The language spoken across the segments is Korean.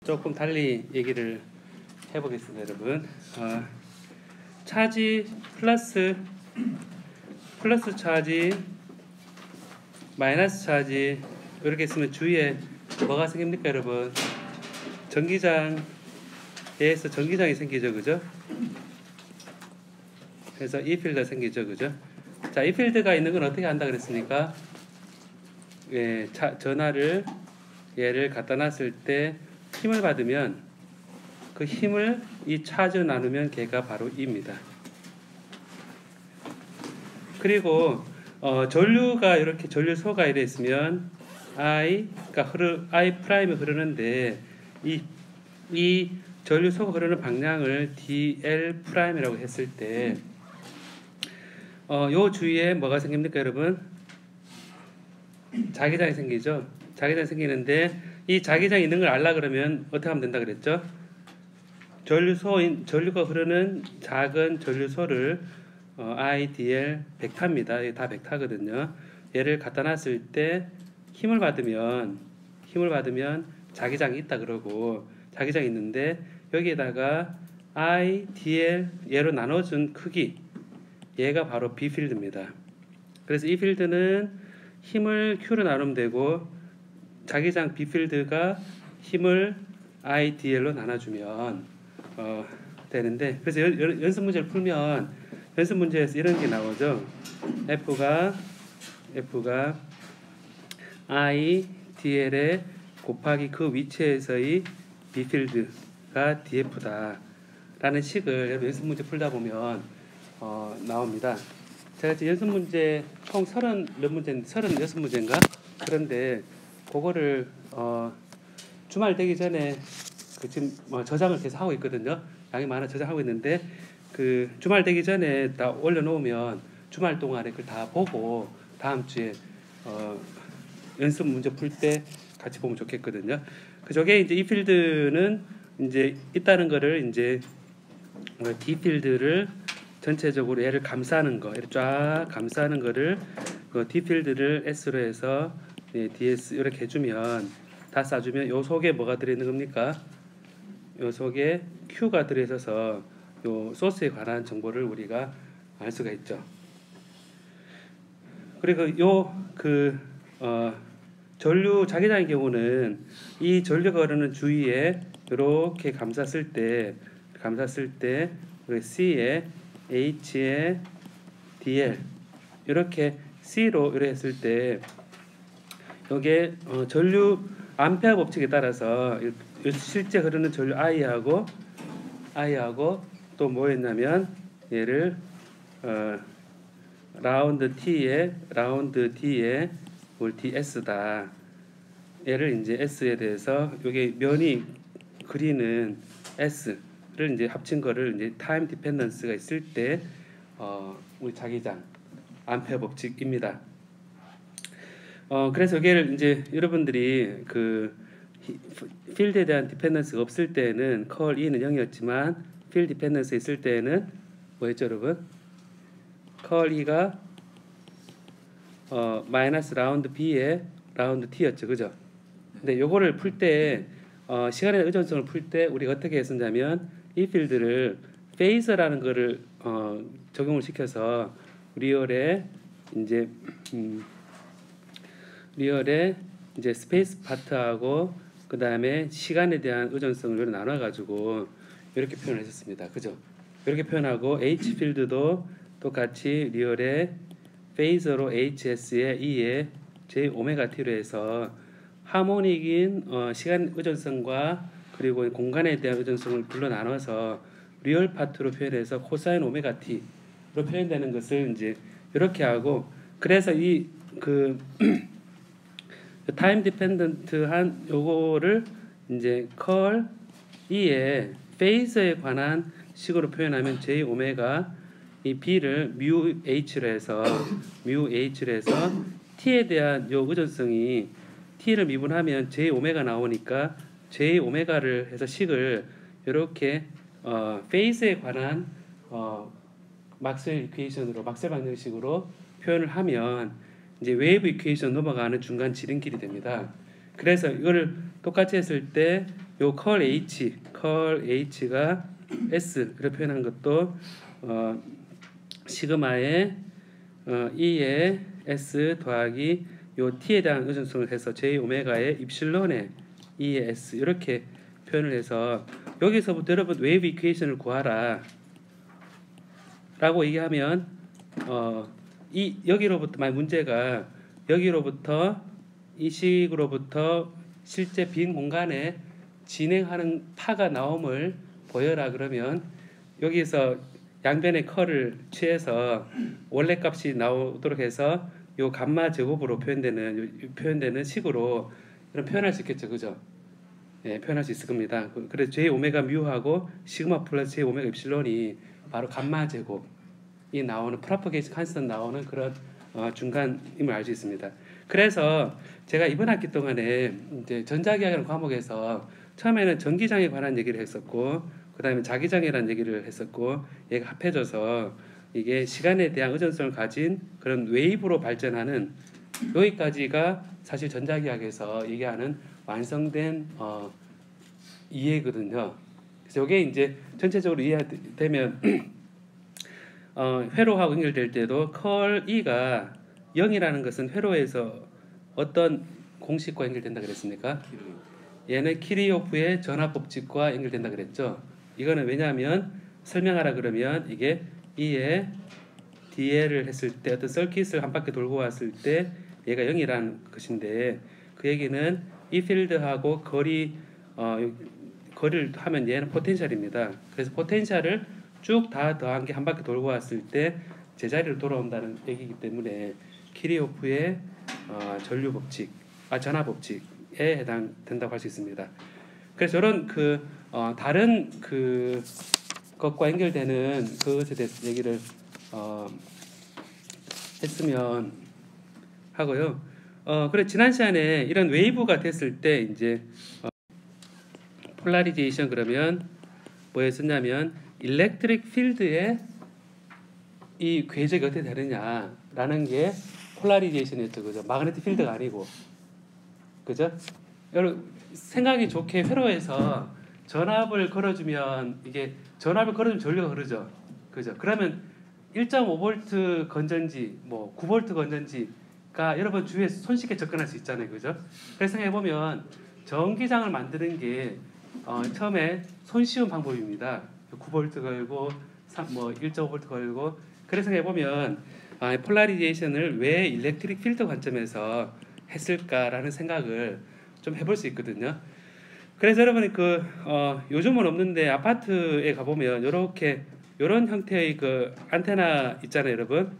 조금 달리 얘기를 해보겠습니다, 여러분. 차지 플러스 차지 마이너스 차지 이렇게 쓰면 주위에 뭐가 생깁니까, 여러분? 전기장에서 전기장이 생기죠, 그죠? 그래서 이 필드가 생기죠, 그죠? 자, 이 필드가 있는 건 어떻게 한다 그랬습니까? 예, 전화를 얘를 갖다 놨을 때 힘을 받으면 그 힘을 이 차저 나누면 걔가 바로 E입니다. 그리고 전류가 이렇게 전류소가 이래 있으면 I가 I 프라임이 흐르는데 이 전류소가 흐르는 방향을 DL 프라임이라고 했을 때 요 주위에 뭐가 생깁니까, 여러분? 자기장이 생기죠. 자기장이 생기는데 이 자기장이 있는 걸 알라 그러면 어떻게 하면 된다 그랬죠? 전류가 흐르는 작은 전류소를 IDL 벡터입니다. 이게 다 벡터거든요. 얘를 갖다 놨을 때 힘을 받으면 자기장이 있다 그러고 자기장이 있는데 여기에다가 IDL 얘로 나눠준 크기 얘가 바로 B 필드입니다. 그래서 이 필드는 힘을 Q로 나누면 되고 자기장 B 필드가 힘을 IDL로 나눠주면 되는데, 그래서 연습 문제를 풀면 연습 문제에서 이런 게 나오죠. F가 IDL에 곱하기 그 위치에서의 B 필드가 DF다 라는 식을 연습 문제 풀다 보면 나옵니다. 제가 지금 연습 문제 총 36문제인가? 그런데 그거를 주말 되기 전에 지금 저장을 계속 하고 있거든요. 양이 많아 저장하고 있는데 그 주말 되기 전에 다 올려놓으면 주말 동안에 그걸 다 보고 다음 주에 연습 문제 풀 때 같이 보면 좋겠거든요. 그저게 이제 이 필드는 이제 있다는 거를 이제 D 필드를 전체적으로 얘를 감싸는 거, 얘를 쫙 감싸는 거를 그 D 필드를 S로 해서 DS 이렇게 해주면 다 쏴주면 요 속에 뭐가 들어있는 겁니까? 요 속에 Q가 들어있어서 요 소스에 관한 정보를 우리가 알 수가 있죠. 그리고 전류 자기장의 경우는 이 전류가 흐르는 주위에 이렇게 감쌌을 때 C에 H에 DL 이렇게 C로 이렇게 했을 때 여기에 전류 암페어 법칙에 따라서 실제 흐르는 전류 I하고 또 뭐였냐면 얘를 라운드 D에 DS다. 얘를 이제 S에 대해서 여기 면이 그리는 S를 이제 합친 거를 이제 타임 디펜던스가 있을 때 우리 자기장 암페어 법칙입니다. 그래서 여기를 이제 여러분들이 그 필드에 대한 디펜던스가 없을 때는 컬 E는 0이었지만 필드 디펜던스 있을 때는 뭐였죠, 여러분? 컬 E가 마이너스 라운드 B에 라운드 T였죠, 그죠? 근데 요거를 풀 때 시간의 의존성을 풀 때 우리가 어떻게 했었냐면 이 필드를 페이저라는 거를 적용을 시켜서 리얼에 이제 스페이스 파트하고 그 다음에 시간에 대한 의존성을 나눠 가지고 이렇게 표현을 했었습니다. 그죠? 이렇게 표현하고 H 필드도 똑같이 리얼에 페이저로 HS에 E에 J 오메가 T로 해서 하모닉인 시간 의존성과 그리고 공간에 대한 의존성을 불러 나눠서 리얼 파트로 표현해서 코사인 오메가 T로 표현되는 것을 이제 이렇게 하고, 그래서 이 타임 디펜던트한 요거를 이제 컬 E의 페이저에 관한 식으로 표현하면 J 오메가 이 B를 뮤 H로 해서 T에 대한 요 의존성이 T를 미분하면 J 오메가 나오니까 J 오메가를 해서 식을 이렇게 페이즈에 관한 막스웰 이퀘이션으로 막스웰 방정식으로 표현을 하면 이제 웨이브 이퀘이션 넘어가는 중간 지름길이 됩니다. 그래서 이거를 똑같이 했을 때 요 컬 H가 S를 표현한 것도 시그마의 E의 S 더하기 요 T에 대한 의존성을 해서 J 오메가의 입실론의 E의 S 이렇게 표현을 해서 여기서부터 여러분 웨이브 이퀘이션을 구하라 라고 얘기하면 이 여기로부터 만약 문제가 여기로부터 이 식으로부터 실제 빈 공간에 진행하는 파가 나옴을 보여라 그러면 여기서 양변의 컬을 취해서 원래 값이 나오도록 해서 요 감마 제곱으로 표현되는 식으로 이런 표현할 수 있겠죠, 그죠? 예, 표현할 수 있을 겁니다. 그래서 J 오메가 뮤하고 시그마 플러스 J 오메가 입실론이 바로 감마 제곱이 나오는 프로퍼게이션 컨스턴트 나오는 그런 중간임을 알 수 있습니다. 그래서 제가 이번 학기 동안에 이제 전자기하라는 과목에서 처음에는 전기장에 관한 얘기를 했었고 그 다음에 자기장이라는 얘기를 했었고 얘가 합해져서 이게 시간에 대한 의존성을 가진 그런 웨이브로 발전하는 여기까지가 사실 전자기학에서 얘기하는 완성된 이해거든요. 그래서 이게 이제 전체적으로 이해되면 회로하고 연결될 때도 컬 E가 0이라는 것은 회로에서 어떤 공식과 연결된다 그랬습니까? 얘는 키리오프의 전압 법칙과 연결된다 그랬죠. 이거는 왜냐하면 설명하라 그러면 이게 E에 DL을 했을 때 어떤 서킷을 한 바퀴 돌고 왔을 때 얘가 0이라는 것인데 그 얘기는 이 필드하고 거리를 하면 얘는 포텐셜입니다. 그래서 포텐셜을 쭉 다 더한 게 한 바퀴 돌고 왔을 때 제자리로 돌아온다는 얘기이기 때문에 키리오프의 전류 법칙, 전압 법칙에 해당된다고 할 수 있습니다. 그래서 이런 다른 것과 연결되는 그것에 대해서 얘기를 했으면 하고요. 그래 지난 시간에 이런 웨이브가 됐을 때 이제 폴라리제이션 그러면 뭐였었냐면 일렉트릭 필드의 이 궤적이 어떻게 되느냐라는 게 폴라리제이션이었죠, 그죠? 마그네틱 필드가 아니고, 그죠? 여러분 생각이 좋게 회로에서 전압을 걸어주면 이게 전압을 걸어주면 전류가 흐르죠, 그죠? 그러면 1.5V 건전지, 뭐 9V 건전지가 여러분 주위에 손쉽게 접근할 수 있잖아요, 그죠? 그래서 생각해 보면 전기장을 만드는 게 처음에 손쉬운 방법입니다. 9V 걸고 뭐 1.5V 걸고 그래서 해보면 폴라리제이션을 왜 일렉트릭 필드 관점에서 했을까라는 생각을 좀 해볼 수 있거든요. 그래서 여러분이 요즘은 없는데 아파트에 가보면 이런 형태의 안테나 있잖아요, 여러분.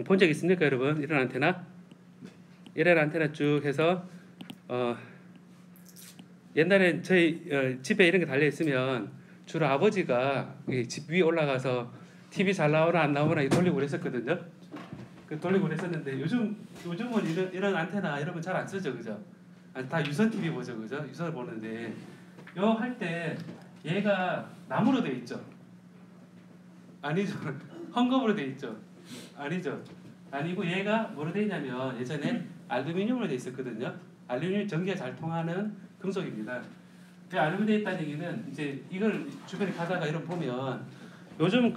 본 적 있습니까, 여러분? 이런 안테나? 이런 안테나 쭉 해서 옛날에 저희 집에 이런 게 달려 있으면 주로 아버지가 집 위에 올라가서 TV 잘 나오나 안 나오나 돌리고 그랬었거든요. 돌리고 그랬었는데 요즘은 이런 안테나 여러분 잘 안 쓰죠, 그죠? 다 유선 TV 보죠, 그죠? 유선을 보는데 요 할 때 얘가 나무로 돼 있죠? 아니죠. 헝겊으로 돼 있죠? 아니죠. 아니고 얘가 뭐로 돼 있냐면 예전에 알루미늄으로 돼 있었거든요. 알루미늄 전기가 잘 통하는 금속입니다. 그 알루미늄 돼 있다는 얘기는 이제 이걸 주변에 가다가 이런 보면 요즘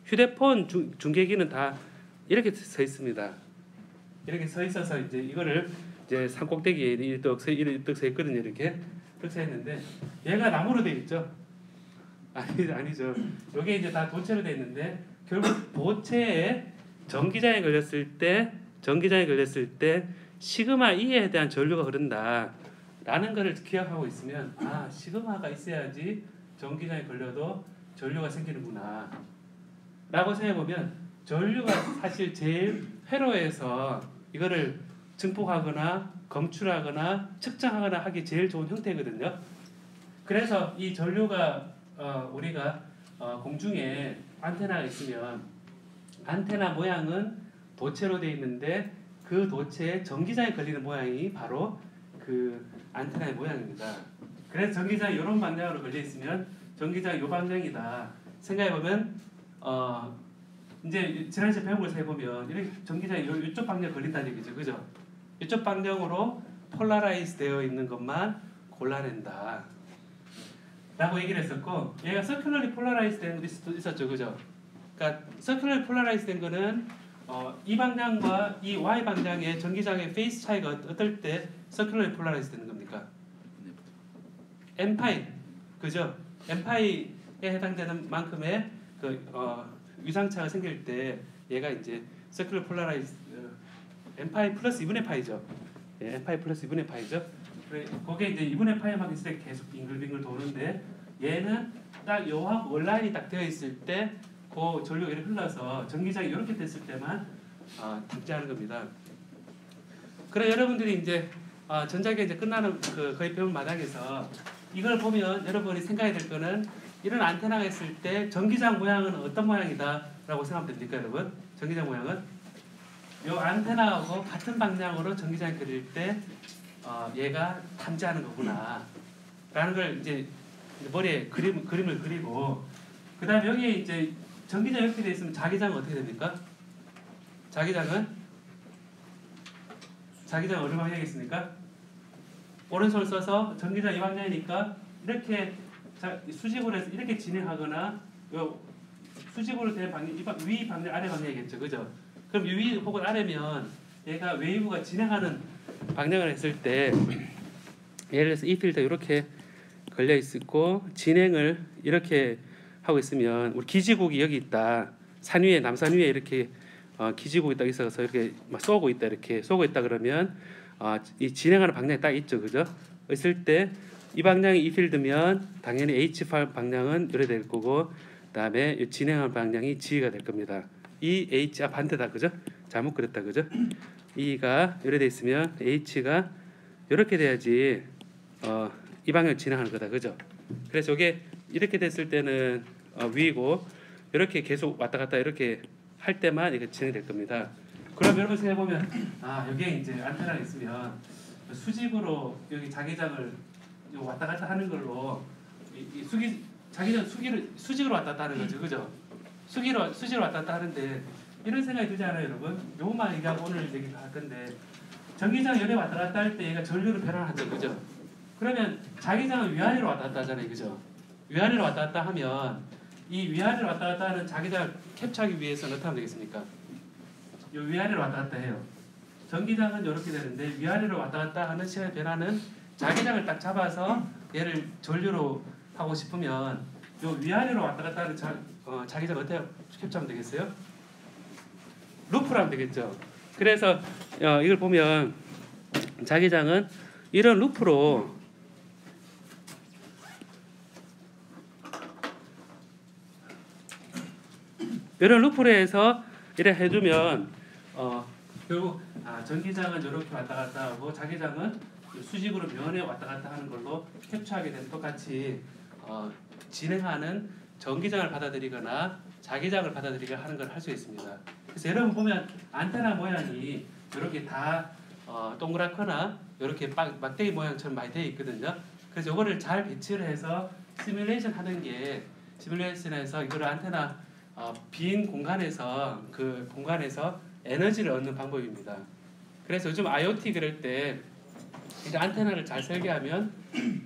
휴대폰 중계기는 다 이렇게 서 있습니다. 이렇게 서 있어서 이제 이거를 이제 산꼭대기에 이렇게 서 있거든요. 이렇게 서 있는데 얘가 나무로 돼 있죠. 아니죠. 이게 이제 다 도체로 돼 있는데 결국 도체에 전기장에 걸렸을 때 시그마 E에 대한 전류가 흐른다라는 것을 기억하고 있으면 시그마가 있어야지 전기장에 걸려도 전류가 생기는구나 라고 생각해보면 전류가 사실 제일 회로에서 이거를 증폭하거나 검출하거나 측정하거나 하기 제일 좋은 형태거든요. 그래서 이 전류가 우리가 공중에 안테나가 있으면 안테나 모양은 도체로 되어 있는데 그 도체에 전기장이 걸리는 모양이 바로 그 안테나의 모양입니다. 그래서 전기장이 이런 방향으로 걸려 있으면 전기장이 이 방향이다 생각해보면 이제 지난주에 배운 걸 해보면 이렇게 전기장이 이쪽 방향에 걸린다는 얘기죠, 그죠? 이쪽 방향으로 폴라라이즈 되어 있는 것만 골라낸다 라고 얘기를 했었고, 얘가 서큘러리 폴라라이즈 된 것도 있었죠, 그죠? 그러니까 서큘러리 폴라라이즈 된 거는 이 방향과 이 y 방향의 전기장의 페이스 차이가 어떨 때 서큘러리 폴라라이즈 되는 겁니까? n파이, 그죠? n파이에 해당되는 만큼의 위상차가 생길 때 얘가 이제 서큘러 폴라라이즈 n파이 플러스 2분의 파이죠. 예, n파이 플러스 2분의 파이죠. 그게 이제 2분의 파이만 있을 때 계속 빙글빙글 도는데, 얘는 딱 요하고 원라인이 딱 되어 있을 때 그 전류가 이렇게 흘러서 전기장이 이렇게 됐을 때만 탑재하는 겁니다. 그래 여러분들이 이제 전자기가 이제 끝나는 거의 배운 마당에서 이걸 보면 여러분이 생각해야 될 거는, 이런 안테나가 있을 때 전기장 모양은 어떤 모양이다라고 생각하면 됩니까, 여러분? 전기장 모양은 요 안테나하고 같은 방향으로 전기장이 그릴 때 얘가 탐지하는 거구나 라는 걸 이제 머리에 그림을 그리고, 그 다음에 여기에 이제 전기장 이렇게 되어 있으면 자기장은 어떻게 됩니까? 자기장은 어느 방향에 있습니까? 오른손을 써서 전기장 이 방향이니까 이렇게 수직으로 해서 이렇게 진행하거나, 요 수직으로 된 방향, 위 방향, 아래 방향이겠죠, 그죠? 그럼 위 혹은 아래면 얘가 웨이브가 진행하는 방향을 했을 때, 예를 들어서 이 필드 이렇게 걸려 있고 진행을 이렇게 하고 있으면, 우리 기지국이 여기 있다, 산 위에, 남산 위에 이렇게 기지국이 딱 있어서 이렇게 막 쏘고 있다 그러면 이 진행하는 방향이 딱 있죠, 그죠? 있을 때 이 방향이 이 필드면 당연히 H 방향은 이래 될 거고, 그다음에 이 진행하는 방향이 G가 될 겁니다. 이 H 반대다, 그죠? 잘못 그렸다, 그죠? E가 이래 돼 있으면 H가 이렇게 돼야지 이 방향을 진행하는 거다, 그죠? 그래서 이게 이렇게 됐을 때는 위고, 이렇게 계속 왔다 갔다 이렇게 할 때만 이게 진행될 겁니다. 그럼 여러분 생각해 보면, 여기에 이제 안테나가 있으면 수직으로 여기 자기장을 왔다 갔다 하는 걸로 자기장 수직으로 왔다 갔다 하는 거죠, 그죠? 수직으로 왔다 갔다 하는데, 이런 생각이 들지 않아요, 여러분? 요것만 얘기하고 오늘 얘기할 건데, 전기장 열에 왔다 갔다 할 때 얘가 전류를 변환하죠, 그죠? 그러면 자기장은 위아래로 왔다 갔다 하잖아요, 그죠? 위아래로 왔다 갔다 하면 이 위아래로 왔다 갔다 하는 자기장을 캡처하기 위해서는 어떻게 하면 되겠습니까? 요 위아래로 왔다 갔다 해요. 전기장은 이렇게 되는데, 위아래로 왔다 갔다 하는 시간의 변화는 자기장을 딱 잡아서 얘를 전류로 하고 싶으면 요 위아래로 왔다 갔다 하는 자기장 어떻게 캡처하면 되겠어요? 루프로 하면 되겠죠. 그래서 이걸 보면 자기장은 이런 루프로 해서 이래 해주면 결국 전기장은 이렇게 왔다 갔다 하고 자기장은 수직으로 면에 왔다 갔다 하는 걸로 캡처하게 되는, 똑같이 진행하는 전기장을 받아들이거나 자기장을 받아들이거나 하는 걸 할 수 있습니다. 그래서 여러분 보면 안테나 모양이 이렇게 다 동그랗거나 이렇게 막대기 모양처럼 많이 되어 있거든요. 그래서 이거를 잘 배치를 해서 시뮬레이션 하는 게, 시뮬레이션에서 이거를 안테나 빈 공간에서 에너지를 얻는 방법입니다. 그래서 요즘 IoT 그럴 때 이제 안테나를 잘 설계하면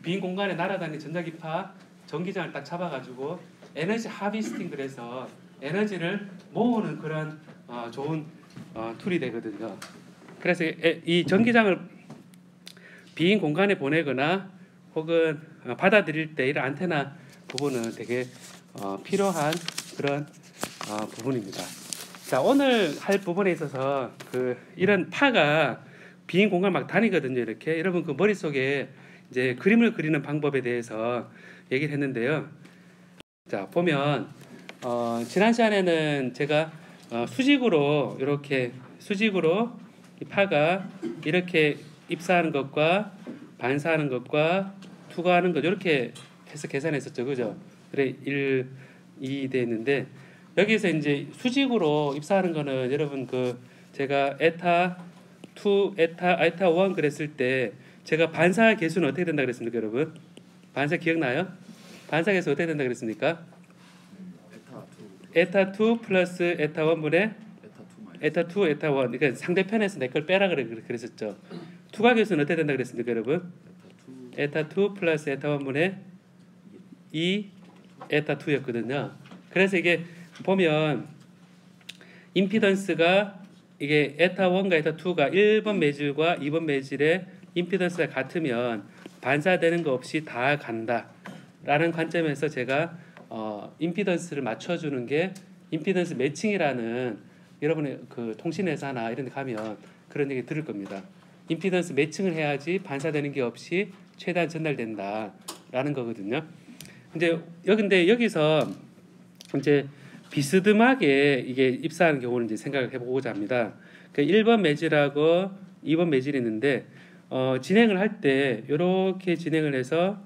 빈 공간에 날아다니는 전자기파 전기장을 딱 잡아가지고 에너지 하비스팅, 그래서 에너지를 모으는 그런 좋은 툴이 되거든요. 그래서 이 전기장을 빈 공간에 보내거나 혹은 받아들일 때 이런 안테나 부분은 되게 필요한 그런 부분입니다. 자, 오늘 할 부분에 있어서 이런 파가 빈 공간 막 다니거든요. 이렇게 여러분 그 머릿속에 이제 그림을 그리는 방법에 대해서 얘기를 했는데요. 자, 보면 지난 시간에는 제가 수직으로 이 파가 이렇게 입사하는 것과 반사하는 것과 투과하는 것 이렇게 해서 계산했었죠, 그죠? 그래 1, 2 돼 있는데, 여기서 이제 수직으로 입사하는 거는 여러분 제가 에타 2, 에타 1 그랬을 때 제가 반사 계수는 어떻게 된다 그랬습니까, 여러분? 반사 기억나요? 반사 계수 어떻게 된다 그랬습니까? 에타 2 플러스 에타 1분의 에타 2, 에타 1. 그러니까 상대편에서 내 걸 빼라 그랬었죠. 투각에서는 어떻게 된다 그랬습니까, 여러분? 에타 2 플러스 에타 1분의 2 에타 2였거든요. 그래서 이게 보면 임피던스가 이게 에타 1과 에타 2가 1번 매질과 2번 매질의 임피던스가 같으면 반사되는 거 없이 다 간다라는 관점에서 제가 임피던스를 맞춰주는 게 임피던스 매칭이라는, 여러분의 그 통신회사나 이런 데 가면 그런 얘기 들을 겁니다. 임피던스 매칭을 해야지 반사되는 게 없이 최대한 전달된다라는 거거든요. 근데 여기서 이제 비스듬하게 이게 입사하는 경우를 이제 생각을 해보고자 합니다. 그 1번 매질하고 2번 매질이 있는데 진행을 할 때 이렇게 진행을 해서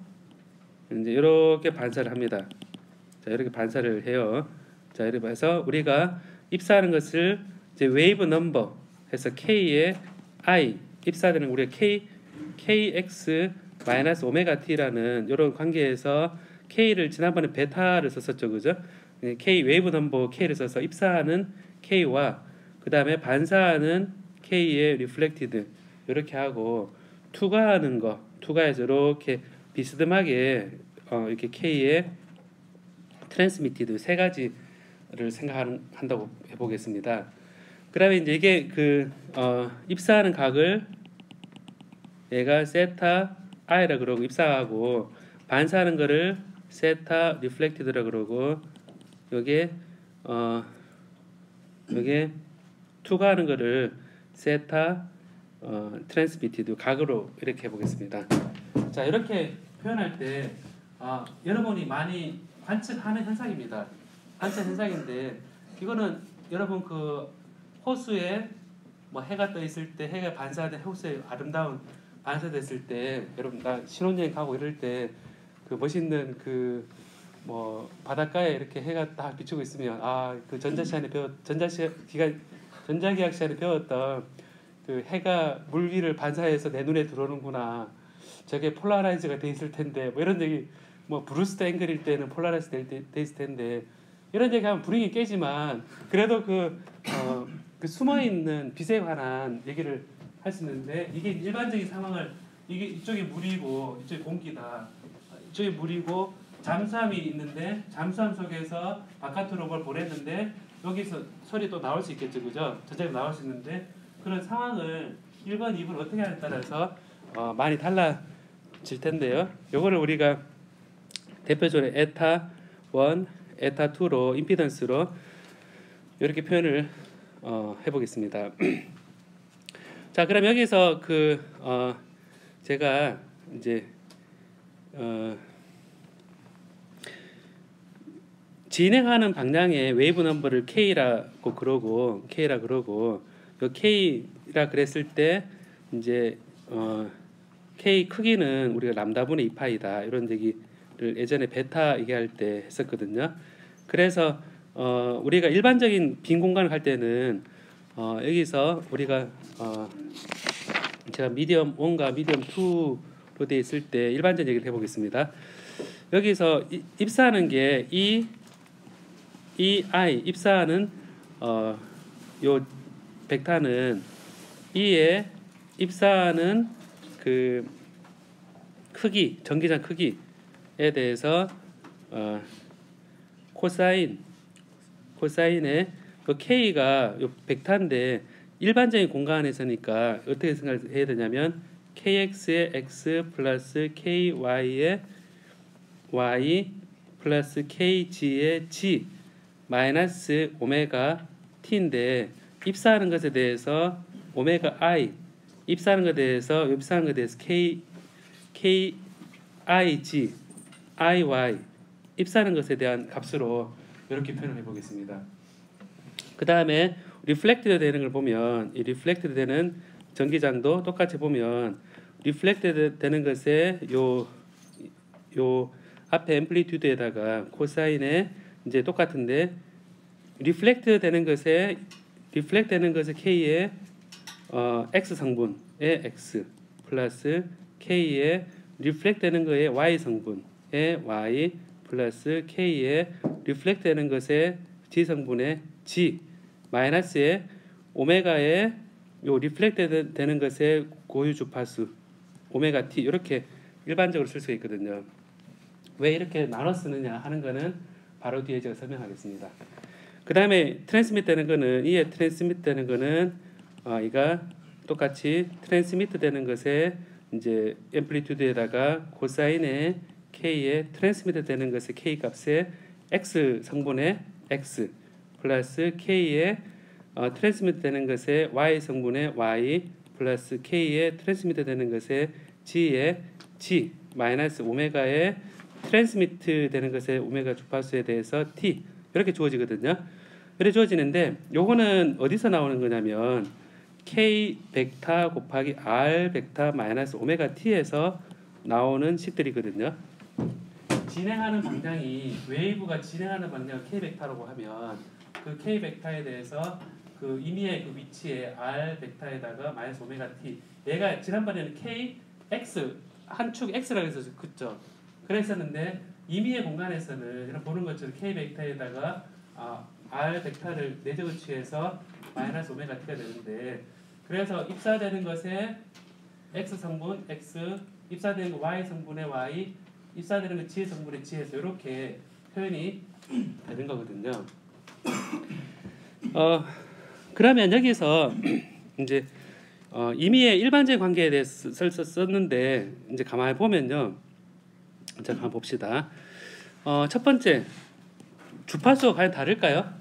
이제 이렇게 반사를 합니다. 자, 이렇게 반사를 해요. 자, 이렇게 해서 우리가 입사하는 것을 이제 웨이브 넘버 해서 K의 I 입사되는 우리가 KX 마이너스 오메가 T라는 이런 관계에서 K를 지난번에 베타를 썼었죠, 그죠? K 웨이브 넘버 K를 써서 입사하는 K와 그 다음에 반사하는 K의 리플렉티드 이렇게 하고 투과하는 거, 투과해서 이렇게 비스듬하게 이렇게 K의 트랜스미티드 세 가지를 생각한다고 해보겠습니다. 그다음에 이제 이게 입사하는 각을 얘가 세타 I라 그러고 입사하고 반사하는 거를 세타 리플렉티드라 그러고 여기에 투과하는 거를 세타 트랜스미티드 각으로 이렇게 해보겠습니다. 자, 이렇게 표현할 때 여러분이 많이 관측하는 현상입니다. 관측 현상인데 이거는 여러분 그 호수에 뭐 해가 떠 있을 때 해가 반사된 호수에 아름다운 반사됐을 때 여러분 나 신혼여행 가고 이럴 때 그 멋있는 그 뭐 바닷가에 이렇게 해가 딱 비추고 있으면 그 전자기학 시간에 배웠던 그 해가 물 위를 반사해서 내 눈에 들어오는구나. 저게 폴라라이즈가 돼 있을 텐데 뭐 이런 얘기, 뭐 브루스터 앵글일 때는 폴라라이즈 돼 있을 텐데 이런 얘기하면 분위기 깨지만 그래도 그 숨어 있는 빛에 관한 얘기를 할 수 있는데 이게 일반적인 상황을 이게 이쪽에 물이고 이쪽에 공기다. 이쪽에 물이고 잠수함이 있는데 잠수함 속에서 바깥으로 뭘 보냈는데 여기서 소리 또 나올 수 있겠죠, 그죠? 저쪽에 나올 수 있는데 그런 상황을 1번, 2번 어떻게 하냐에 따라서 많이 달라질 텐데요. 요거를 우리가 대표적으로 에타 1, 에타 2로 임피던스로 이렇게 표현을 해보겠습니다. 자, 그럼 여기서 제가 이제 진행하는 방향의 웨이브 넘버를 K라고 그러고 요 K라 그랬을 때 이제 K 크기는 우리가 람다분의 2파이다 이런 얘기를 예전에 베타 얘기할 때 했었거든요. 그래서 우리가 일반적인 빈 공간을 할 때는 여기서 우리가 제가 미디엄 1과 미디엄 2로 되어 있을 때 일반적인 얘기를 해보겠습니다. 여기서 입사하는 게 이 I 입사하는 요 벡터는 E에 입사하는 그 크기, 전기장 크기에 대해서 코사인의 그 K가 요 벡터인데 일반적인 공간에서니까 어떻게 생각해야 되냐면 KX의 X 플러스 KY의 Y 플러스 KG의 G 마이너스 오메가 T인데 입사하는 것에 대해서 오메가 I 입사하는 것에 대해서 KIG IY 입사하는 것에 대한 값으로 이렇게 표현을 해보겠습니다. 그 다음에 리플렉티드 되는 걸 보면 이 리플렉티드 되는 전기장도 똑같이 보면 리플렉티드 되는 것에 요 앞에 앰플리튜드에다가 코사인에 이제 똑같은데 리플렉트 되는 것에 K의 X 성분의 X 플러스 K의 리플렉트 되는 거에 Y 성분의 Y 플러스 K의 리플렉트 되는 것에 G 성분의 G 마이너스의 오메가의 요 리플렉트 되는 것의 고유 주파수 오메가 t 이렇게 일반적으로 쓸 수가 있거든요. 왜 이렇게 나눠 쓰느냐 하는 거는 바로 뒤에 제가 설명하겠습니다. 그 다음에 트랜스밋 되는 거는 이에 트랜스밋 되는 거는 이가 똑같이 트랜스미트 되는 것에 이제 앰플리튜드에다가 코사인의 k의 트랜스미트 되는 것의 k 값에 x 성분의 x 플러스 k의 트랜스미트 되는 것의 y 성분의 y 플러스 k의 트랜스미트 되는 것의 g의 g 마이너스 오메가의 트랜스미트 되는 것의 오메가 주파수에 대해서 t 이렇게 주어지거든요. 이렇게 주어지는데 요거는 어디서 나오는 거냐면 k 벡터 곱하기 r 벡터 마이너스 오메가 t에서 나오는 식들이거든요. 진행하는 방향이 웨이브가 진행하는 방향을 k 벡터라고 하면 그 k 벡터에 대해서 그 임의의 그 위치에 r 벡터에다가 마이너스 오메가 t 얘가 지난번에는 k x 한 축 x라고 해서 그죠. 그랬었는데 임의의 공간에서는 이런 보는 것처럼 k 벡터에다가 r 벡터를 내적을 취해서 마이너스 오메가 t가 되는데 그래서 입사되는 것에 x 성분 x 입사되는 거 y 성분의 y 입사되는 거 g 성분의 g에서 이렇게 표현이 되는 거거든요. 그러면 여기서 이제 임의의 일반적인 관계에 대해서 썼는데 이제 가만히 보면요. 자, 한번 봅시다. 첫 번째 주파수가 과연 다를까요?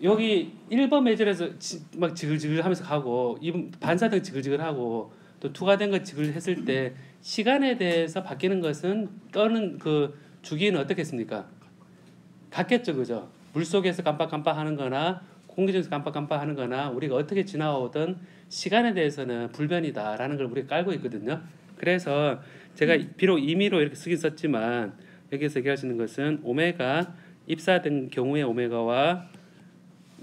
여기 1번 매질에서 막 지글지글 하면서 가고 반사등 지글지글하고 또 투과된 거 지글했을 때 시간에 대해서 바뀌는 것은 떠는 그 주기는 어떻겠습니까? 같겠죠, 그죠? 물 속에서 깜빡깜빡 하는 거나 공기 중에서 깜빡깜빡 하는 거나 우리가 어떻게 지나오던 시간에 대해서는 불변이다라는 걸 우리가 깔고 있거든요. 그래서 제가 비록 임의로 이렇게 쓰긴 썼지만 여기서 얘기할 수 있는 것은 오메가 입사된 경우의 오메가와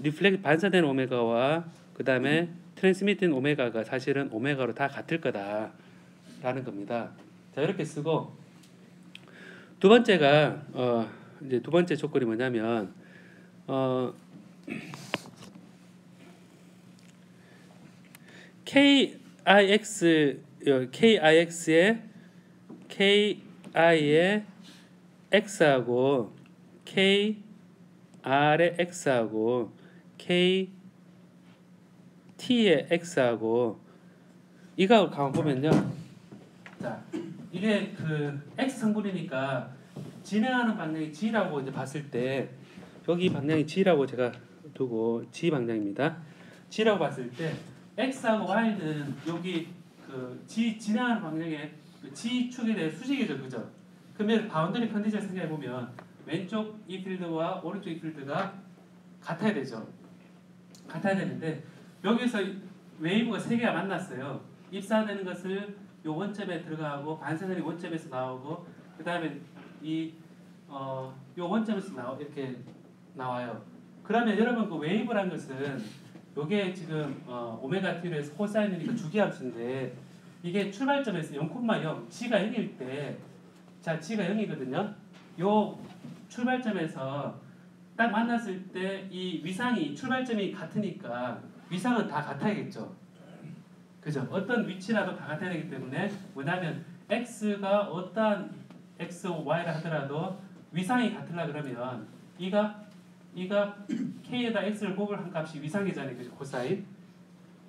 리플렉트 반사된 오메가와 그 다음에 트랜스미트된 오메가가 사실은 오메가로 다 같을 거다라는 겁니다. 자, 이렇게 쓰고 두 번째가 이제 두 번째 조건이 뭐냐면 KIX의 X하고 KR의 X하고 KT의 X하고 이거 가만 보면요. 자, 이게 그 X 성분이니까 진행하는 방향이 G라고 이제 봤을 때 여기 방향이 G라고 제가 두고 G 방향입니다. G라고 봤을 때 X하고 Y는 여기 그 G 진행하는 방향에 그 G 축에 대해 수직이죠, 그죠? 그러면 바운더리 컨디션 생각해 보면 왼쪽 이 필드와 오른쪽 이 필드가 같아야 되죠. 같아야 되는데 여기서 웨이브가 세 개가 만났어요. 입사되는 것을 요 원점에 들어가고 반사되는 원점에서 나오고 그 다음에 요 원점에서 이렇게 나와요. 그러면 여러분 그 웨이브란 것은 요게 지금 오메가 t로 해서 코사인이니까 주기함수인데 이게 출발점에서 0,0 g가 0일 때 자 g가 0이거든요. 요 출발점에서 딱 만났을 때 이 위상이 출발점이 같으니까 위상은 다 같아야겠죠. 그죠? 어떤 위치라도 다 같아야 되기 때문에 뭐냐면 x가 어떠한 x, y라 하더라도 위상이 같으려 그러면 이가 k에다 x를 곱을 한 값이 위상이잖아요. 그죠? 코사인.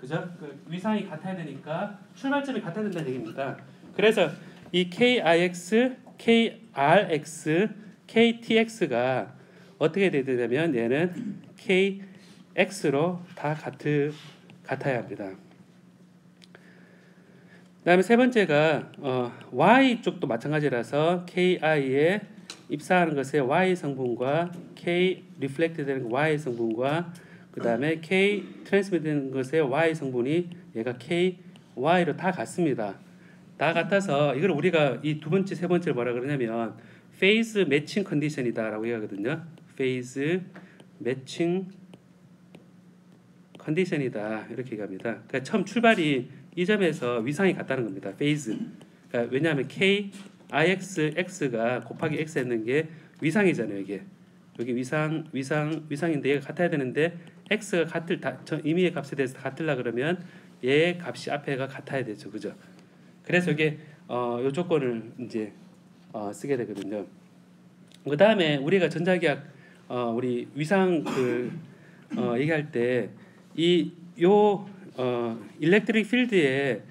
그죠? 그 위상이 같아야 되니까 출발점이 같아야 된다는 얘기입니다. 그래서 이 KIX, KRX, KTX가 어떻게 되냐면 얘는 KX로 다 같아야 합니다. 그다음에 세 번째가 Y 쪽도 마찬가지라서 KI에 입사하는 것의 Y 성분과 K 리플렉트 되는 Y 성분과 그 다음에 K 트랜스미트 되는 것의 Y 성분이 얘가 KY로 다 같습니다. 다 같아서 이걸 우리가 이 두 번째, 세 번째를 뭐라 그러냐면 페이즈 매칭 컨디션이다라고 얘기하거든요. 페이즈 매칭 컨디션이다 이렇게 얘기합니다. 그러니까 처음 출발이 이 점에서 위상이 같다는 겁니다. 페이즈. 그러니까 왜냐하면 K, IX, X가 곱하기 X 했는 게 위상이잖아요. 이게 여기 위상인데 얘가 같아야 되는데 x가 임의의 값에 대해서 같으려 그러면 얘의 값이 앞에가 같아야 되죠, 그죠? 그래서 이게 요 조건을 이제 쓰게 되거든요. 그 다음에 우리가 전자기학 우리 위상 얘기할 때 요 일렉트릭 필드의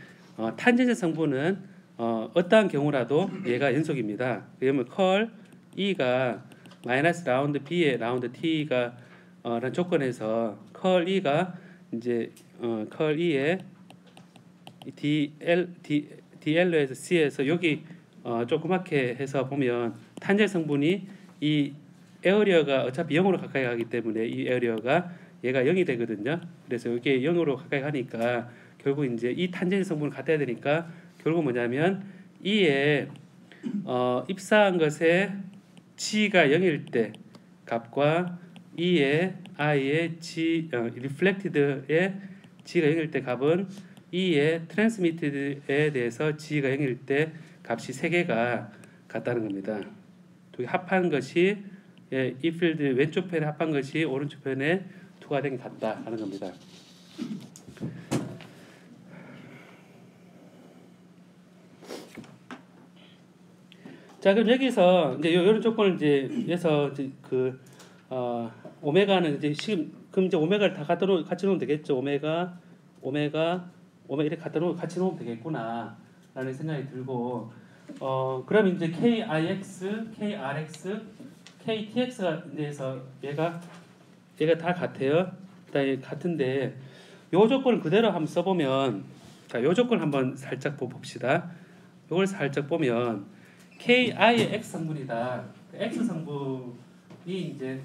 탄젠트 성분은 어떠한 경우라도 얘가 연속입니다. 그러면 컬 E가 마이너스 라운드 B의 라운드 T가 라는 조건에서 컬 E가 이제 컬 E의 DL에서 C에서 여기 조그맣게 해서 보면 탄젠트 성분이 이 에어리어가 어차피 0으로 가까이 가기 때문에 이 에어리어가 얘가 0이 되거든요. 그래서 이게 0으로 가까이 가니까 결국 이제 이 탄젠트 성분을 같아야 되니까 결국 뭐냐면 E에 입사한 것에 G가 0일 때 값과 E의 I의 reflected의 G가 0일 때 값은 E의 transmitted에 대해서 G가 0일 때 값이 3개가 같다는 겁니다. 두 개 합한 것이 이 필드 왼쪽 편에 합한 것이 오른쪽 편에 2가 된 게 같다 하는 겁니다. 자, 그럼 여기서 이제 이런 조건을 이제 해서 이제 오메가는 이제 그럼 이제 오메가를 다 같이 놓으면 되겠죠. 오메가 이렇게 같이 놓으면 되겠구나라는 생각이 들고 그럼 이제 KIX, KRX, KTX가 돼서 얘가 다 같아요. 다 같은데 요 조건을 그대로 한번 써보면 자, 요 조건 한번 살짝 봅시다. 요걸 살짝 보면 KI의 X 성분이다. X 성분이 이제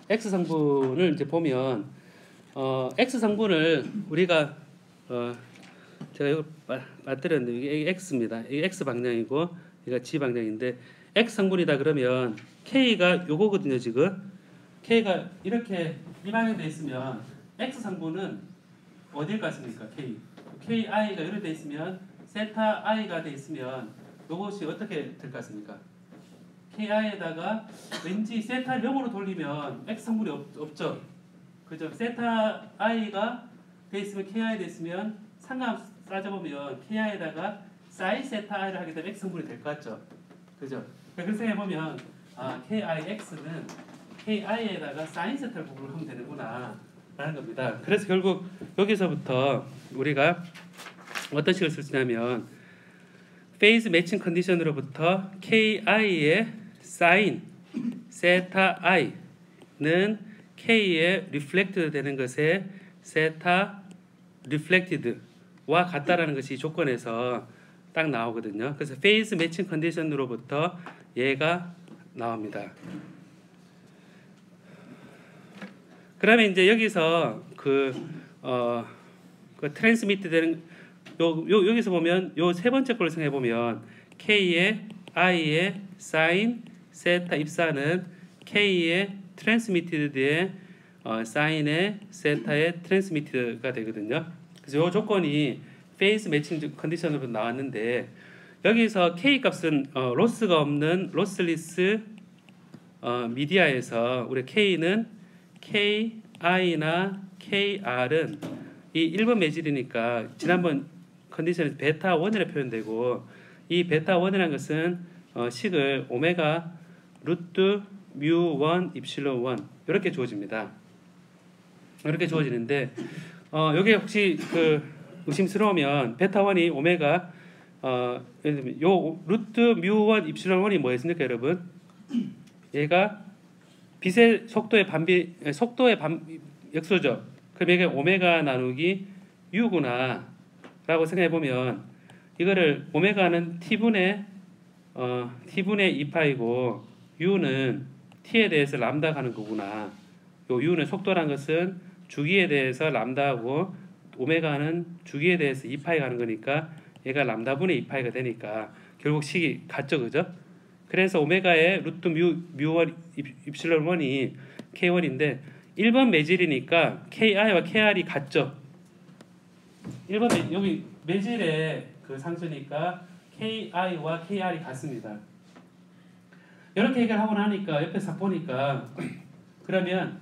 X 성분을 이제 보면 X 성분을 우리가 제가 이거 맞드렸는데 이게 X입니다. 이게 X 방향이고 이게 G 방향인데 X 성분이다 그러면 K가 요거거든요. 지금 K가 이렇게 이 방향에 돼 있으면 X 성분은 어딜 같습니까? KI가 이렇게 돼 있으면 세타 I가 돼 있으면 요것이 어떻게 될 것 같습니까? KI에다가 왠지 세타를 0으로 돌리면 X 성분이 없죠. 그죠? 세타 I가 돼 있으면 KI 돼 있으면 상관 따져보면 KI에다가 사인 세타 I를 하게 되면 X 성분이 될 것 같죠. 그죠? 그래서 해보면 KIX는 KI에다가 사인 세타를 부분을 하면 되는구나 라는 겁니다. 그래서 결국 여기서부터 우리가 어떤 식을 쓸 수 있냐면 페이즈 매칭 컨디션으로부터 KI의 사인 세타 I는 K에 리플렉트 되는 것에 세타 리플렉티드와 같다라는 것이 조건에서 딱 나오거든요. 그래서 페이즈 매칭 컨디션으로부터 얘가 나옵니다. 그러면 이제 여기서 트랜스미트 되는 여기서 보면 요 세 번째 걸로 생각해 보면 K의 I의 사인 세타 입사는 K의 트랜스미티드의 사인의 세타의 트랜스미티드가 되거든요. 그래서 요 조건이 페이스 매칭 컨디션으로 나왔는데 여기서 K 값은 로스가 없는 로스리스 미디어에서 우리 K는 KI나 KR은 이 1번 매질이니까 지난번 컨디션에서 베타 1이라 표현되고 이 베타 1이라는 것은 식을 오메가 루트 뮤1 입실론 1 이렇게 주어집니다. 이렇게 주어지는데 여기 혹시 의심스러우면 베타 1이 오메가 예를 들면 요 루트 뮤1 입실론 1이 뭐였습니까, 여러분? 얘가 빛의 속도의 역소죠. 그럼 이게 오메가 나누기 u구나 라고 생각해 보면 이거를 오메가는 t분의 2파이고 u는 t에 대해서 람다 가는 거구나. 요 u는 속도란 것은 주기에 대해서 람다하고 오메가는 주기에 대해서 2파이 가는 거니까 얘가 람다분의 2파이가 되니까 결국 식이 같죠, 그죠? 그래서 오메가의 루트 뮤1 입실론 1이 K1인데 1번 매질이니까 KI와 KR이 같죠. 1번 여기 매질의 상수니까 KI와 KR이 같습니다. 이렇게 얘기를 하고 나니까 옆에 싹 보니까 그러면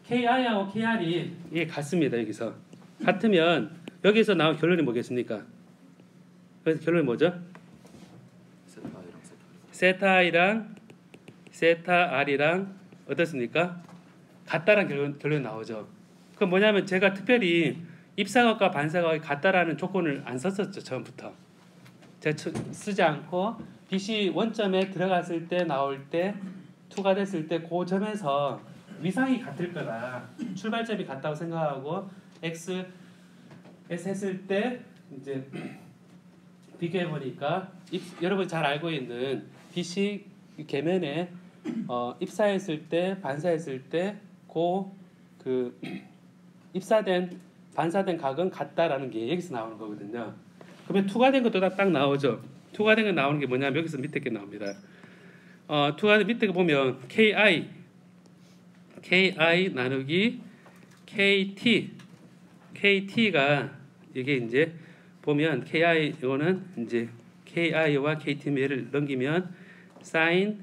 KI하고 KR이 이게 같습니다. 여기서 같으면 여기서 나온 결론이 뭐겠습니까? 그래서 결론이 뭐죠? 세타 I랑 세타 R이랑 어떻습니까? 같다라는 결론이 나오죠. 그럼 뭐냐면 제가 특별히 입사각과 반사각이 같다라는 조건을 안 썼었죠. 처음부터. 제가 쓰지 않고 빛이 원점에 들어갔을 때 나올 때 2가 됐을 때 그 점에서 위상이 같을 거라 출발점이 같다고 생각하고 S 했을 때 이제 비교해 보니까 여러분 잘 알고 있는 빛이 계면에 입사했을 때 반사했을 때 그 입사된 반사된 각은 같다라는 게 여기서 나오는 거거든요. 그러면 2가 된 것도 딱 나오죠. 2가 된 거 나오는 게 뭐냐면 여기서 밑에 게 나옵니다. 2가 된 밑에 거 보면 KI 나누기 KT가 이게 이제 보면 KI 이거는 이제 KI와 KT를 넘기면 sin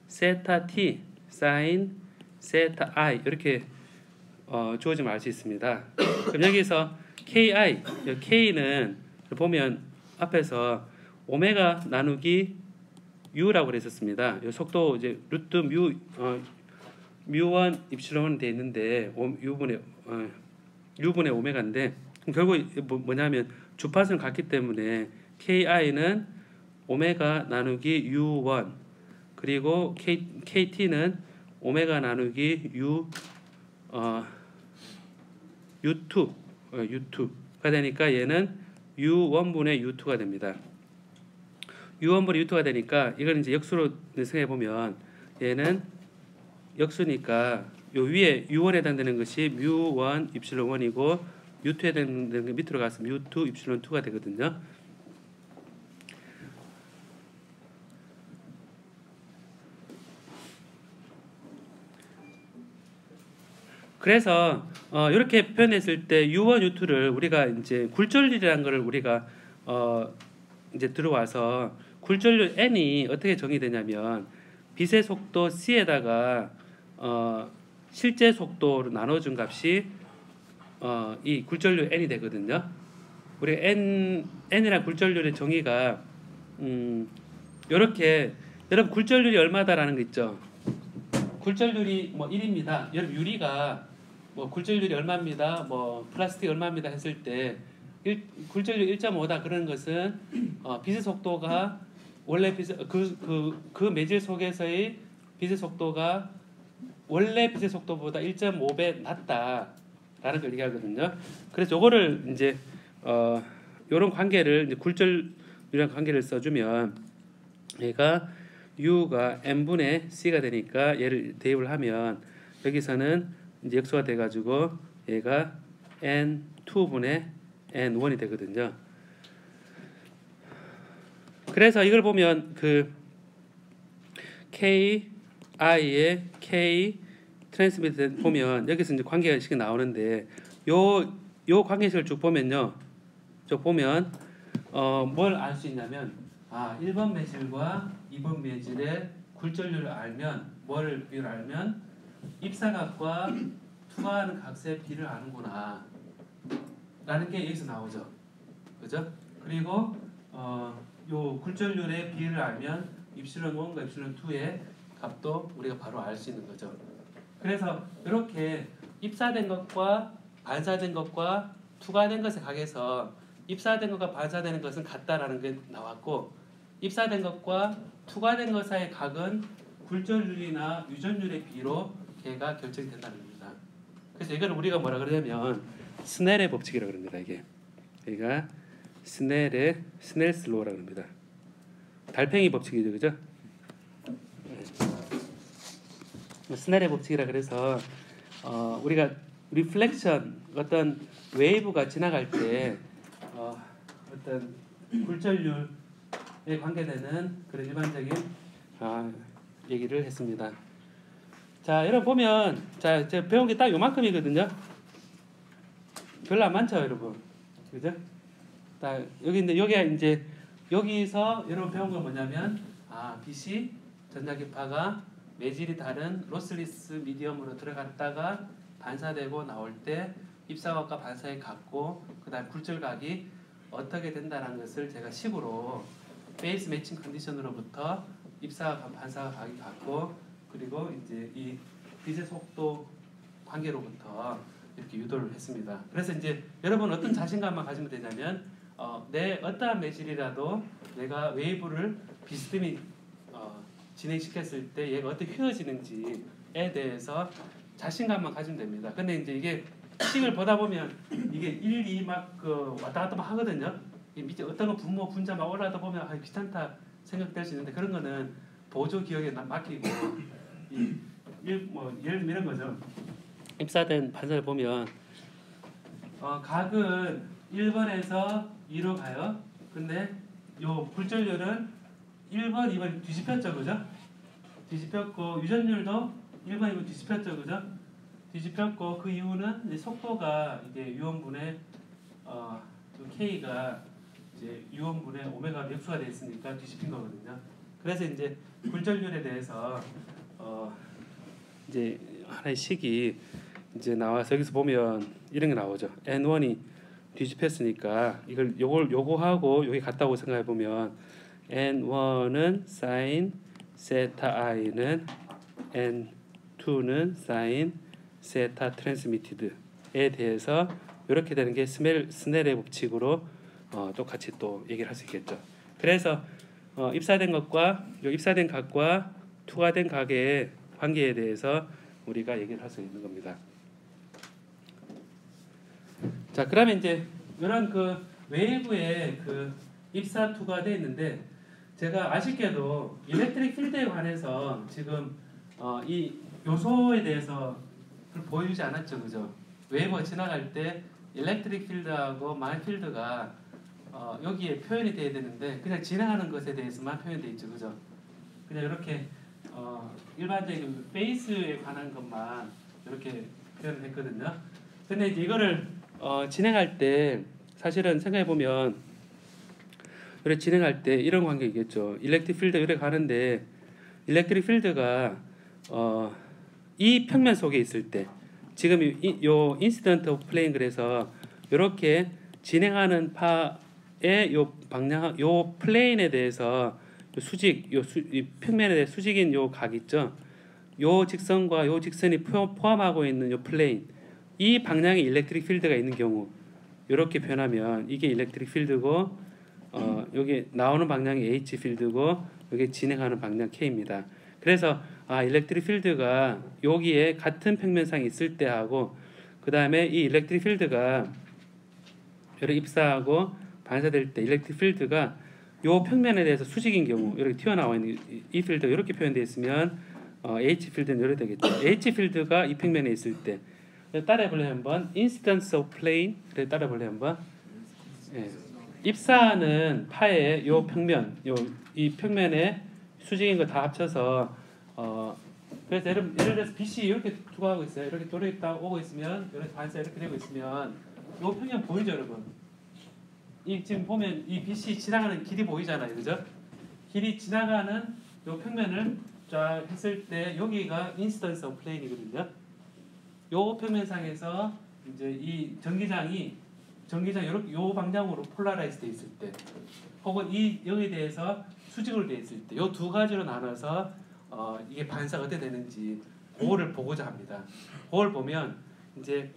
세타 T, sin 세타 I 이렇게 주어지면 알 수 있습니다. 그럼 여기서 K는 보면 앞에서 오메가 나누기 U라고 그랬었습니다. 이 속도 이제 루트 뮤1 입실론 돼 있는데 U분의 오메가인데 결국 뭐냐면 주파수는 같기 때문에 KI는 오메가 나누기 U1 그리고 KT는 오메가 나누기 U2가 되니까 얘는 U1분의 U2가 됩니다. U1분의 U2가 되니까 이걸 이제 역수로 생각해 보면 얘는 역수니까 요 위에 U1에 해당되는 것이 뮤1 입실론 1이고 U2에 해당되는 게 밑으로 가서 뮤2 입실론 2가 되거든요. 그래서 이렇게 표현했을 때 U1, U2를 우리가 이제 굴절률이라는 것을 우리가 이제 들어와서 굴절률 n이 어떻게 정의되냐면 빛의 속도 c에다가 실제 속도로 나눠준 값이 이 굴절률 n이 되거든요. 우리 n이란 굴절률의 정의가 이렇게 여러분 굴절률이 얼마다라는 거 있죠. 굴절률이 뭐 1입니다. 여러분 유리가 뭐 굴절률이 얼마입니다. 뭐 플라스틱 얼마입니다 했을 때 굴절률 1.5다 그런 것은 빛의 속도가 원래 그 매질 속에서의 빛의 속도가 원래 빛의 속도보다 1.5배 낮다라는 걸 얘기하거든요. 그래서 요거를 이제 요런 관계를 이제 굴절률이라는 관계를 써주면 얘가 U가 n분의 C가 되니까 얘를 대입을 하면 여기서는 이제 역수가 돼가지고 얘가 N2분의 N1이 되거든요. 그래서 이걸 보면 그 KI의 K 트랜스미트 보면 여기서 이제 관계식이 나오는데 요 관계식을 쭉 보면요. 쭉 보면 뭘 알 수 있냐면 1번 매질과 2번 매질의 굴절률을 알면 뭐를 비율을 알면 입사각과 투과하는 각의 비를 아는구나 라는 게 여기서 나오죠. 그죠? 그리고 요 굴절률의 비를 알면 입실론 1과 입실론 2의 값도 우리가 바로 알 수 있는 거죠. 그래서 이렇게 입사된 것과 반사된 것과 투과된 것의 각에서 입사된 것과 반사되는 것은 같다라는 게 나왔고 입사된 것과 투과된 것의 각은 굴절률이나 유전율의 비로 걔가 결정이 된다는 겁니다. 그래서 이걸 우리가 뭐라 그러냐면 스넬의 법칙이라고 그럽니다. 이게 여기가 스넬스 로우라고 합니다. 달팽이 법칙이죠, 그죠? 스넬의 법칙이라 그래서 우리가 리플렉션 어떤 웨이브가 지나갈 때 어떤 굴절률에 관계되는 그런 일반적인 얘기를 했습니다. 자, 여러분 보면 자, 제가 배운 게 딱 요만큼이거든요. 별로 안 많죠, 여러분. 그죠? 딱 여기인데 여기가 이제 여기서 여러분 배운 건 뭐냐면 빛이 전자기파가 매질이 다른 로스리스 미디엄으로 들어갔다가 반사되고 나올 때 입사각과 반사의 각고 그다음 굴절각이 어떻게 된다는 것을 제가 식으로 베이스 매칭 컨디션으로부터 입사각 반사각 각이 같고 그리고 이제 이 빛의 속도 관계로부터 이렇게 유도를 했습니다. 그래서 이제 여러분 어떤 자신감만 가지면 되냐면 내 어떠한 매질이라도 내가 웨이브를 비스듬히 진행시켰을 때 얘가 어떻게 휘어지는지에 대해서 자신감만 가지면 됩니다. 근데 이제 이게 식을 보다 보면 이게 1, 2 막 왔다 갔다 막 하거든요. 이 밑에 어떤 거 분모 분자 막 올라가다 보면 귀찮다 생각될 수 있는데 그런 거는 보조 기억에 맡기고 예를 이런 거죠. 입사된 반사를 보면 각은 1번에서 2로 가요. 근데 요 굴절률은 1번, 2번 뒤집혔죠, 그죠? 뒤집혔고 유전율도 1번, 2번 뒤집혔죠, 그죠? 뒤집혔고 그 이유는 속도가 이제 유온분의 K가 이제 유온분의 오메가 역수가 되어 있으니까 뒤집힌 거거든요. 그래서 이제 굴절률에 대해서 이제 하나의 식이 이제 나와서 여기서 보면 이런 게 나오죠. N1이 뒤집혔으니까 요거하고 여기 같다고 생각해 보면 N1은 sin 세타 i는 N2는 sin 세타 트랜스미티드에 대해서 이렇게 되는 게 스넬의 법칙으로 똑같이 또 얘기를 할 수 있겠죠. 그래서 입사된 것과 입사된 각과 투과된 각의 관계에 대해서 우리가 얘기를 할 수 있는 겁니다. 자, 그러면 이제 이런 그 웨이브의 그 입사 투과되어 있는데 제가 아쉽게도 일렉트릭 필드에 관해서 지금 이 요소에 대해서 보여주지 않았죠, 그죠? 웨이브가 지나갈 때 일렉트릭 필드하고 마이 필드가 여기에 표현이 돼야 되는데 그냥 진행하는 것에 대해서만 표현돼 있죠, 그죠? 그냥 이렇게 일반적인 베이스에 관한 것만 이렇게 표현을 했거든요. 근데 이제 이거를 진행할 때 사실은 생각해 보면 이렇게 진행할 때 이런 관계이겠죠. 일렉트릭 필드 이렇게 가는데 일렉트릭 필드가 이 평면 속에 있을 때 지금 요 인시던트 오브 플레인 그래서 이렇게 진행하는 파의 요 방향 요 플레인에 대해서 요 수직 이 평면에 대해 수직인 요 각 있죠. 요 직선과 요 직선이 포함하고 있는 요 플레인 이 방향에 일렉트릭 필드가 있는 경우 이렇게 표현하면 이게 일렉트릭 필드고 여기 나오는 방향이 H 필드고 여기 진행하는 방향 K입니다. 그래서 일렉트릭 필드가 여기에 같은 평면상에 있을 때 하고 그 다음에 이 일렉트릭 필드가 이렇게 입사하고 반사될 때 일렉트릭 필드가 요 평면에 대해서 수직인 경우 이렇게 튀어나와 있는 이 필드가 이렇게 표현되어 있으면 H 필드는 이렇게 되겠죠. H 필드가 이 평면에 있을 때 따라해볼래 한번 incidence of plane 그래 따라해볼래 한번 예. 입사하는 파의 요 평면 이 평면에 수직인 거 다 합쳐서 그래서 예를 들어서 빛이 이렇게 투과하고 있어요. 이렇게 돌아있다 오고 있으면 이렇게 반사 이렇게 되고 있으면 요 평면 보이죠, 여러분? 이 지금 보면 이 빛이 지나가는 길이 보이잖아요, 그죠? 길이 지나가는 요 평면을 쫙 했을 때 여기가 인시던스 오브 플레인이거든요. 요 평면상에서 이제 이 전기장 이렇게 요 방향으로 폴라라이즈 돼 있을 때, 혹은 이 여기에 대해서 수직으로 돼 있을 때, 요 두 가지로 나눠서 이게 반사가 어떻게 되는지 그거를 보고자 합니다. 그걸 보면 이제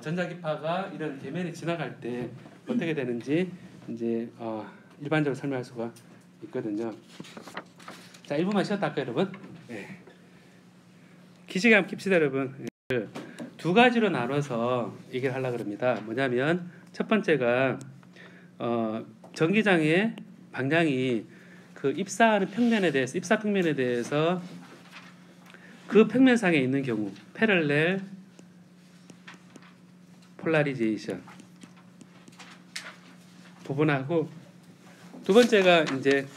전자기파가 이런 계면에 지나갈 때 어떻게 되는지 이제 일반적으로 설명할 수가 있거든요. 자, 1분만 쉬었다 할까요, 여러분? 네. 기시감 킵시다, 여러분. 두 가지로 나눠서 얘기를 하려고 합니다. 뭐냐면 첫 번째가 전기장의 방향이 그 입사하는 평면에 대해서 입사 평면에 대해서 그 평면상에 있는 경우 패럴렐 폴라리제이션 부분하고 두 번째가 이제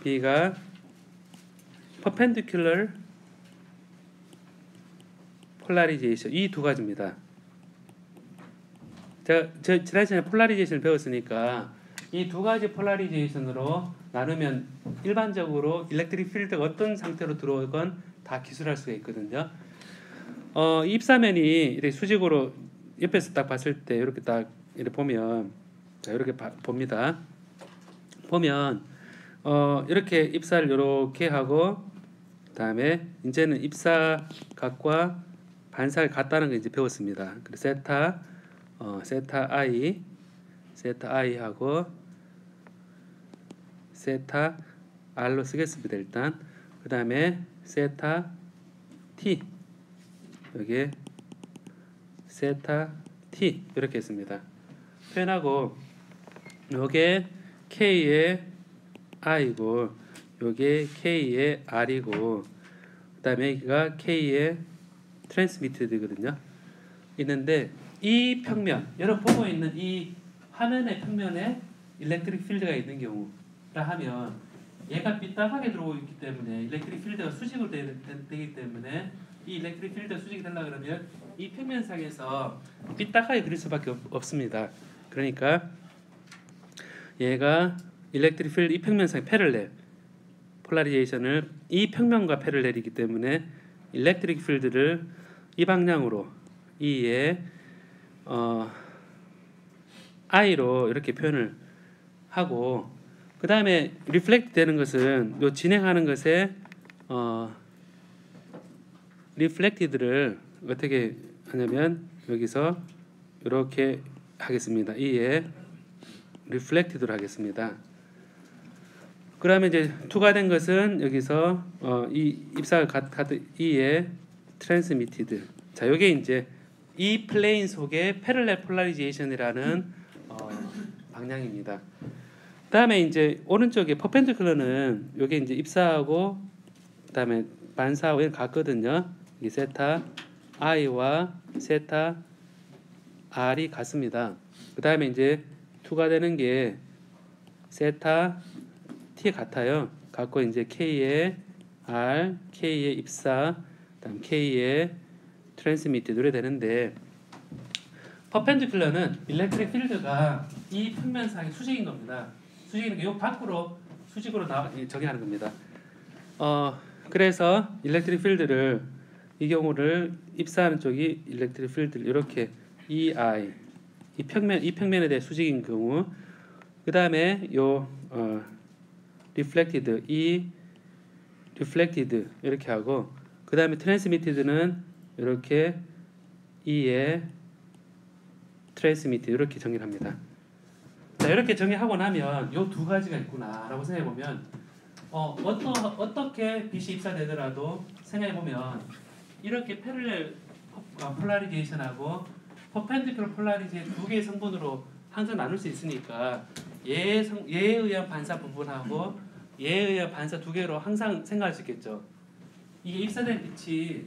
B가 perpendicular 폴라리제이션 이 두 가지입니다. 제가 지난 시간에 폴라리제이션을 배웠으니까 이 두 가지 폴라리제이션으로 나누면 일반적으로 일렉트릭 필드가 어떤 상태로 들어오건 다 기술할 수가 있거든요. 입사면이 이렇게 수직으로 옆에서 딱 봤을 때 이렇게 딱 이렇게 보면, 자 이렇게 봅니다. 보면 이렇게 입사를 이렇게 하고, 그다음에 이제는 입사각과 반사를 같다는 거 이제 배웠습니다. 그래서 세타 i 하고 세타 r로 쓰겠습니다. 일단 그다음에 세타 t, 여기 세타 t 이렇게 했습니다. 표현하고, 요게 k의 i고 요게 k의 r이고, 그다음에 여기가 k의 트랜스미티드거든요. 있는데 이 평면, 여러분 보고 있는 이 화면의 평면에 일렉트릭 필드가 있는 경우라 하면, 얘가 삐딱하게 들어오고 있기 때문에 일렉트릭 필드가 수직으로 되기 때문에, 이 일렉트릭 필드가 수직이 되려고 그러면 이 평면상에서 삐딱하게 그릴 수밖에 없습니다. 그러니까 얘가 일렉트릭 필드 이 평면상 패럴렐 폴라리제이션을 이 평면과 패럴렐이기 때문에 일렉트릭 필드를 이 방향으로 E에 I로 이렇게 표현을 하고, 그 다음에 리플렉트 되는 것은 요 진행하는 것에 리플렉티드를 어떻게 하냐면 여기서 이렇게 하겠습니다. E에 리플렉티드로 하겠습니다. 그러면 이제 투가 된 것은 여기서 이 입사가 같은 E에 트랜스미티드. 자, 요게 이제 이 플레인 속의 패럴렐 폴라리제이션이라는 방향입니다. 그다음에 이제 오른쪽에 퍼펜디큘러는 요게 이제 입사하고 그다음에 반사하고 이렇게 같거든요. 이 세타 i와 세타 r이 같습니다. 그다음에 이제 투가 되는 게 세타 t 같아요. 같고 이제 k의 r, k의 입사, 그다음 k의 트랜스미트 노래 되는데, 퍼펜디큘러는 일렉트릭 필드가 이 평면상의 수직인 겁니다. 수직인 게 요 밖으로 수직으로 정의하는 겁니다. 그래서 일렉트릭 필드를 이 경우를 입사하는 쪽이 일렉트릭 필드를 이렇게 EI 이 평면에 대해 수직인 경우, 그 다음에 요 reflected reflected 이렇게 하고, 그 다음에 transmitted는 이렇게 E에 transmitted 이렇게 정의를 합니다. 자, 이렇게 정의하고 나면 요 두 가지가 있구나라고 생각해 보면, 어떻게 빛이 입사되더라도 생각해 보면 이렇게 패럴렐 폴라리제이션하고 퍼펜디큘러 폴라리제이션 두 개의 성분으로 항상 나눌 수 있으니까 얘에 의한 반사 부분하고 얘에 의한 반사 두 개로 항상 생각할 수 있겠죠. 이게 입사된 빛이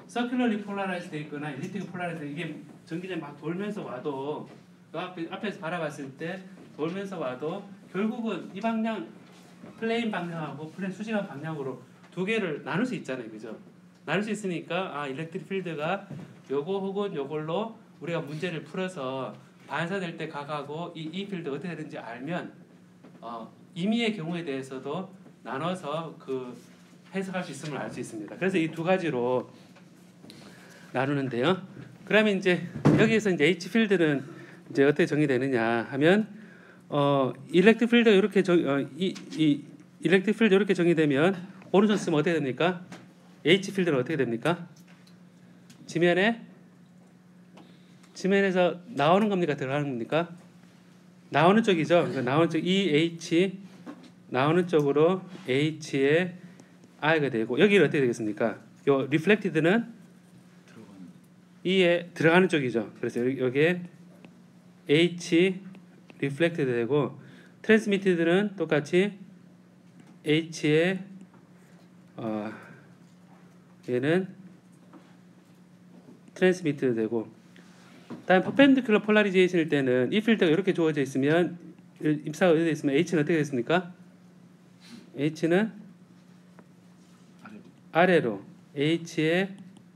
서큘러리 폴라라이즈 돼 있거나 엘리프틱 폴라라이즈, 이게 전기장이 막 돌면서 와도 그 앞에서 바라봤을 때 돌면서 와도 결국은 이 방향 플레인 방향하고 플레인 수직한 방향으로 두 개를 나눌 수 있잖아요, 그죠? 나눌 수 있으니까 일렉트릭 필드가 요거 혹은 요걸로 우리가 문제를 풀어서 반사될 때 각하고 이 필드 어떻게 되는지 알면 임의의 경우에 대해서도 나눠서 그 해석할 수 있음을 알 수 있습니다. 그래서 이 두 가지로 나누는데요. 그러면 이제 여기에서 이제 H 필드는 이제 어떻게 정의되느냐 하면, 일렉트릭 필드 이렇게 일렉트릭 필드 이렇게 정의되면 오른손 쓰면 어떻게 됩니까? H 필드는 어떻게 됩니까? 지면에서 나오는 겁니까? 들어가는 겁니까? 나오는 쪽이죠. 그러니까 나오는 쪽 EH 나오는 쪽으로 H에 I가 되고, 여기는 어떻게 되겠습니까? 요 리플렉티드는 E에 들어가는 쪽이죠. 그래서 여기에 H 리플렉티드 되고, 트랜스미티드는 똑같이 H에 얘는 트랜스미티드 되고, 다음 퍼펜디큘러 폴라리제이션일 때는 이 필드가 이렇게 주어져 있으면 입사가 어디에 있으면 H는 어떻게 됐습니까? H는 아래로 H에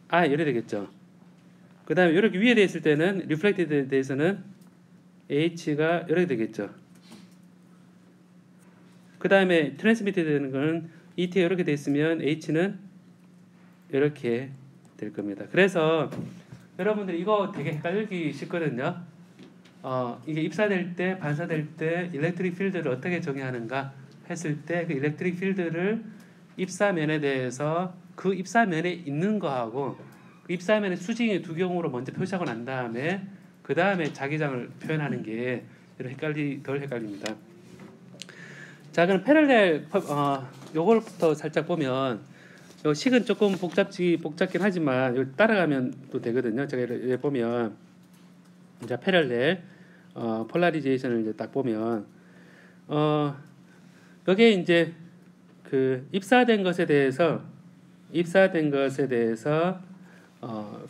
I 이렇게 되겠죠. 그 다음에 이렇게 위에 돼 있을 때는 리플렉티드에 대해서는 H가 이렇게 되겠죠. 그 다음에 트랜스미트 되는 거는 ET가 이렇게 돼 있으면 H는 이렇게 될 겁니다. 그래서 여러분들 이거 되게 헷갈리기 쉽거든요. 이게 입사될 때, 반사될 때 일렉트릭 필드를 어떻게 정의하는가 했을 때 그 일렉트릭 필드를 입사면에 대해서 그 입사면에 있는 거하고 그 입사면의 수직의 두 경우로 먼저 표시하고 난 다음에 그 다음에 자기장을 표현하는 게 덜 헷갈립니다. 자, 그럼 패럴렐 요걸부터 살짝 보면 요 식은 조금 복잡긴 하지만 요 따라가면 또 되거든요. 제가 이렇게 보면 자, 패럴렐 폴라리제이션을 이제 딱 보면 여기에 이제 그 입사된 것에 대해서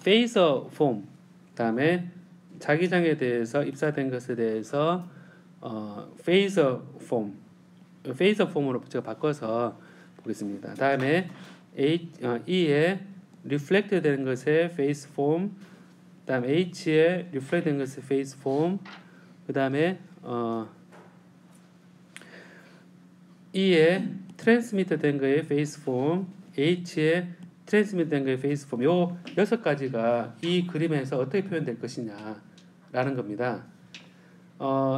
페이서 폼, 그다음에 자기장에 대해서 입사된 것에 대해서 페이서 폼으로 제가 바꿔서 보겠습니다. 다음에 E에 리플렉트 되는 것의 페이스 폼, 그다음에 H에 리플렉트 되는 것의 페이스 폼, 그다음에 E에 트랜스미터 된 거의 페이스 폼, H에 트랜스미터 된 거의 페이스 폼, 요 6가지가 이 그림에서 어떻게 표현될 것이냐라는 겁니다.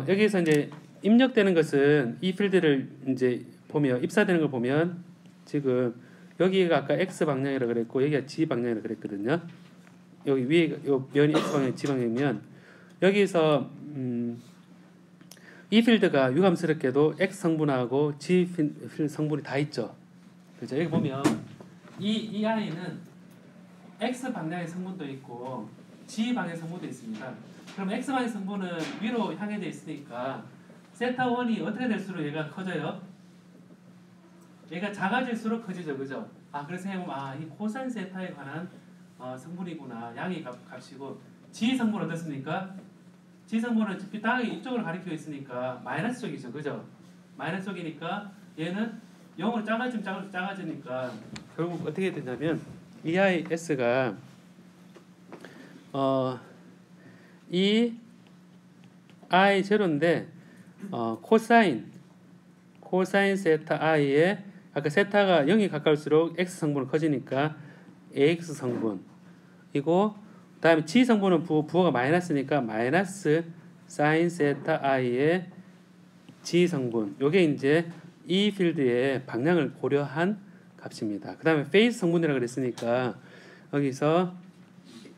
여기서 이제 입력되는 것은 이 필드를 이제 보면 입사되는 걸 보면 지금 여기가 아까 x 방향이라 그랬고 여기가 g 방향이라 그랬거든요. 여기 위에 요 면이 x 방향, g 방향이면 여기서 이 필드가 유감스럽게도 x 성분하고 g 성분이 다 있죠. 그죠? 여기 보면 이 i는 x 방향의 성분도 있고 g 방향의 성분도 있습니다. 그럼 x 방향의 성분은 위로 향해져 있으니까 세타 1이 어떻게 될수록 얘가 커져요? 얘가 작아질수록 커지죠, 그죠? 그래서 해보면 이 코사인 세타에 관한 성분이구나, 양의 값이고 g 성분 어떻습니까? g 성분은 삐딱하게 이쪽으로 가리키고 있으니까 마이너스 쪽이죠, 그죠? 마이너스 쪽이니까 얘는 0으로 작아지니까 결국 어떻게 되냐면 EIS가 이 I 제로인데 코사인 세타 i에 아까 세타가 0이 가까울수록 x 성분은 커지니까 ax 성분이고 그다음에 g 성분은 부호가 마이너스니까 마이너스 사인 세타 i의 g 성분. 요게 이제 이 필드의 방향을 고려한 값입니다. 그다음에 페이스 성분이라고 그랬으니까 여기서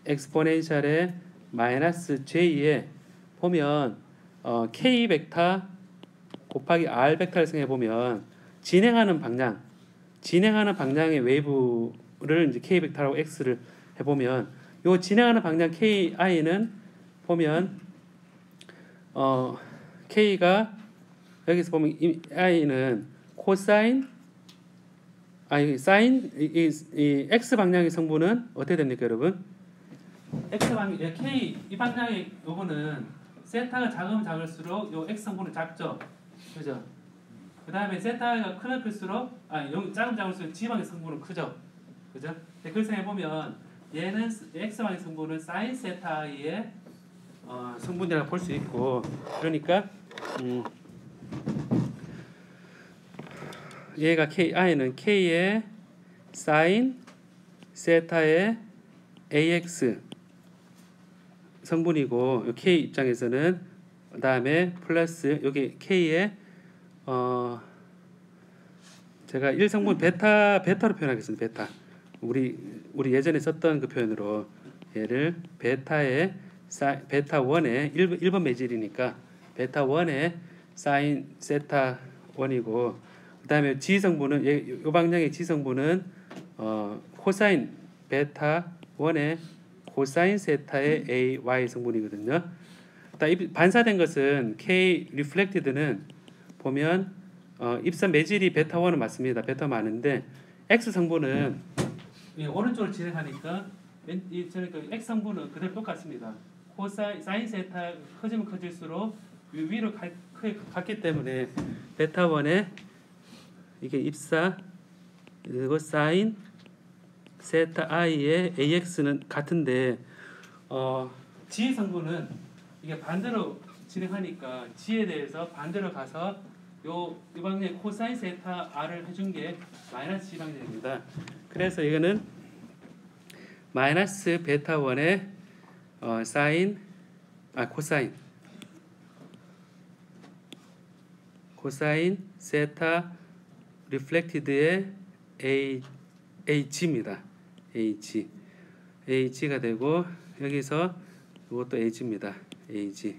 엑스포넨셜의 마이너스 j에 보면 k 벡터 곱하기 r 벡터를 생각해 보면 진행하는 방향의 웨이브를 이제 k 벡터라고 x를 해 보면 요 진행하는 방향 ki는 보면 k가 여기서 보면 i는 코사인 사인 이 x 방향의 성분은 어떻게 됩니까, 여러분? x 방향 k 이 방향의 요거는 세타가 작으면 작을수록 요 x 성분은 작죠, 그죠? 그 다음에 세타가 크면 클수록 여기 작으면 작을수록 g 방향의 성분은 크죠, 그죠? 그래서 해보면 얘는 x 방향의 성분은 사인 세타의 성분이라고 볼 수 있고, 그러니까 얘가 i는 k의 사인 세타의 ax 성분이고 k 입장에서는 그다음에 플러스 여기 k의 제가 1성분 베타로 표현하겠습니다. 베타. 우리 예전에 썼던 그 표현으로 얘를 베타 1의 1번 매질이니까 베타 1의 사인 세타 1이고 그다음에 g 성분은 요 방향의 g 성분은 코사인 베타 1의 코사인 세타의 ay 성분이거든요. 반사된 것은 k 리플렉티드는 보면 입사 매질이 베타 1은 맞습니다. 베타 많은데 x 성분은 오른쪽으로 진행하니까 x 성분은 그대로 똑같습니다. 사인 세타 커지면 커질수록 위로 갔기 때문에 베타 1의 이게 입사 그리고 사인 세타 i의 ax는 같은데 g 성분은 이게 반대로 진행하니까 g에 대해서 반대로 가서 이 방향에 코사인 세타 r을 해준 게 마이너스 C 방향입니다. 그래서 이거는 마이너스 베타 1의 코사인 세타 리플렉티드의 H입니다. H가 되고 여기서 이것도 H입니다. H.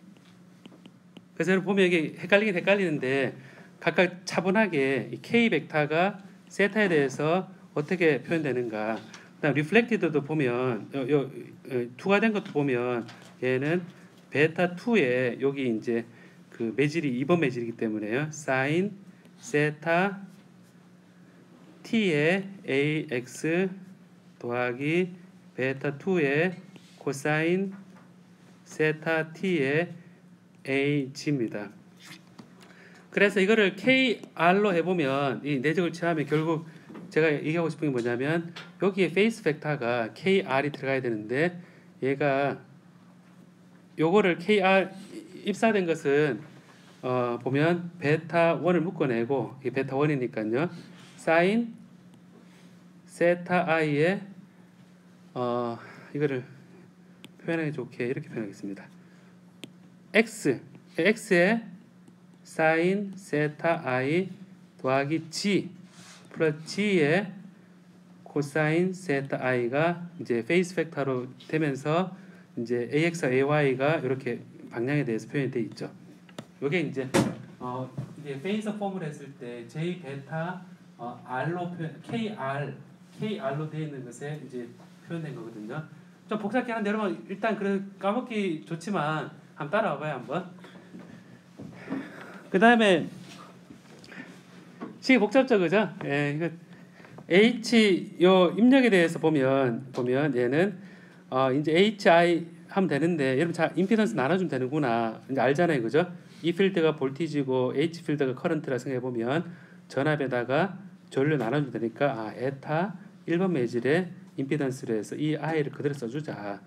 그래서 여러분 보면 이게 헷갈리는데 각각 차분하게 이 K 벡터가 세타에 대해서 어떻게 표현되는가. 그다음 리플렉티드도 보면 투가 된 것도 보면 얘는 베타 2에 여기 이제 그 매질이 2번 매질이기 때문에요. 사인 세타 t의 ax 더하기 베타 2의 코사인 세타 t의 ag입니다. 그래서 이거를 kr로 해보면 이 내적을 취하면 결국 제가 얘기하고 싶은 게 뭐냐면 여기에 페이스 벡터가 kr이 들어가야 되는데 얘가 요거를 kr 입사된 것은 보면 베타 1을 묶어내고 이게 베타 1이니까요. 사인 세타 i의 이거를 표현하기 좋게 이렇게 표현하겠습니다. x의 사인 세타 i 더하기 g 플러스 g의 코사인 세타 i가 이제 페이스 벡터로 되면서 이제 ax와 ay가 이렇게 방향에 대해서 표현이 되어 있죠. 이게 이제 이게 페이서 폼을 했을 때 j 베타 r로 kr로 되어 있는 것에 이제 표현된 거거든요. 좀 복잡하긴 한데 여러분 일단 까먹기 좋지만 한번 따라와봐요 한번. 그 다음에 시기 복잡죠, 그죠? 예, 이거 H 요 입력에 대해서 보면 얘는 이제 HI 하면 되는데 여러분 자 임피던스 나눠주면 되는구나 이제 알잖아요, 그죠? 이 필드가 볼티지고 H 필드가 커런트라 생각해 보면 전압에다가 전류 나눠주면 되니까 에타 1번 매질의 임피던스로 해서 이 I를 그대로 써주자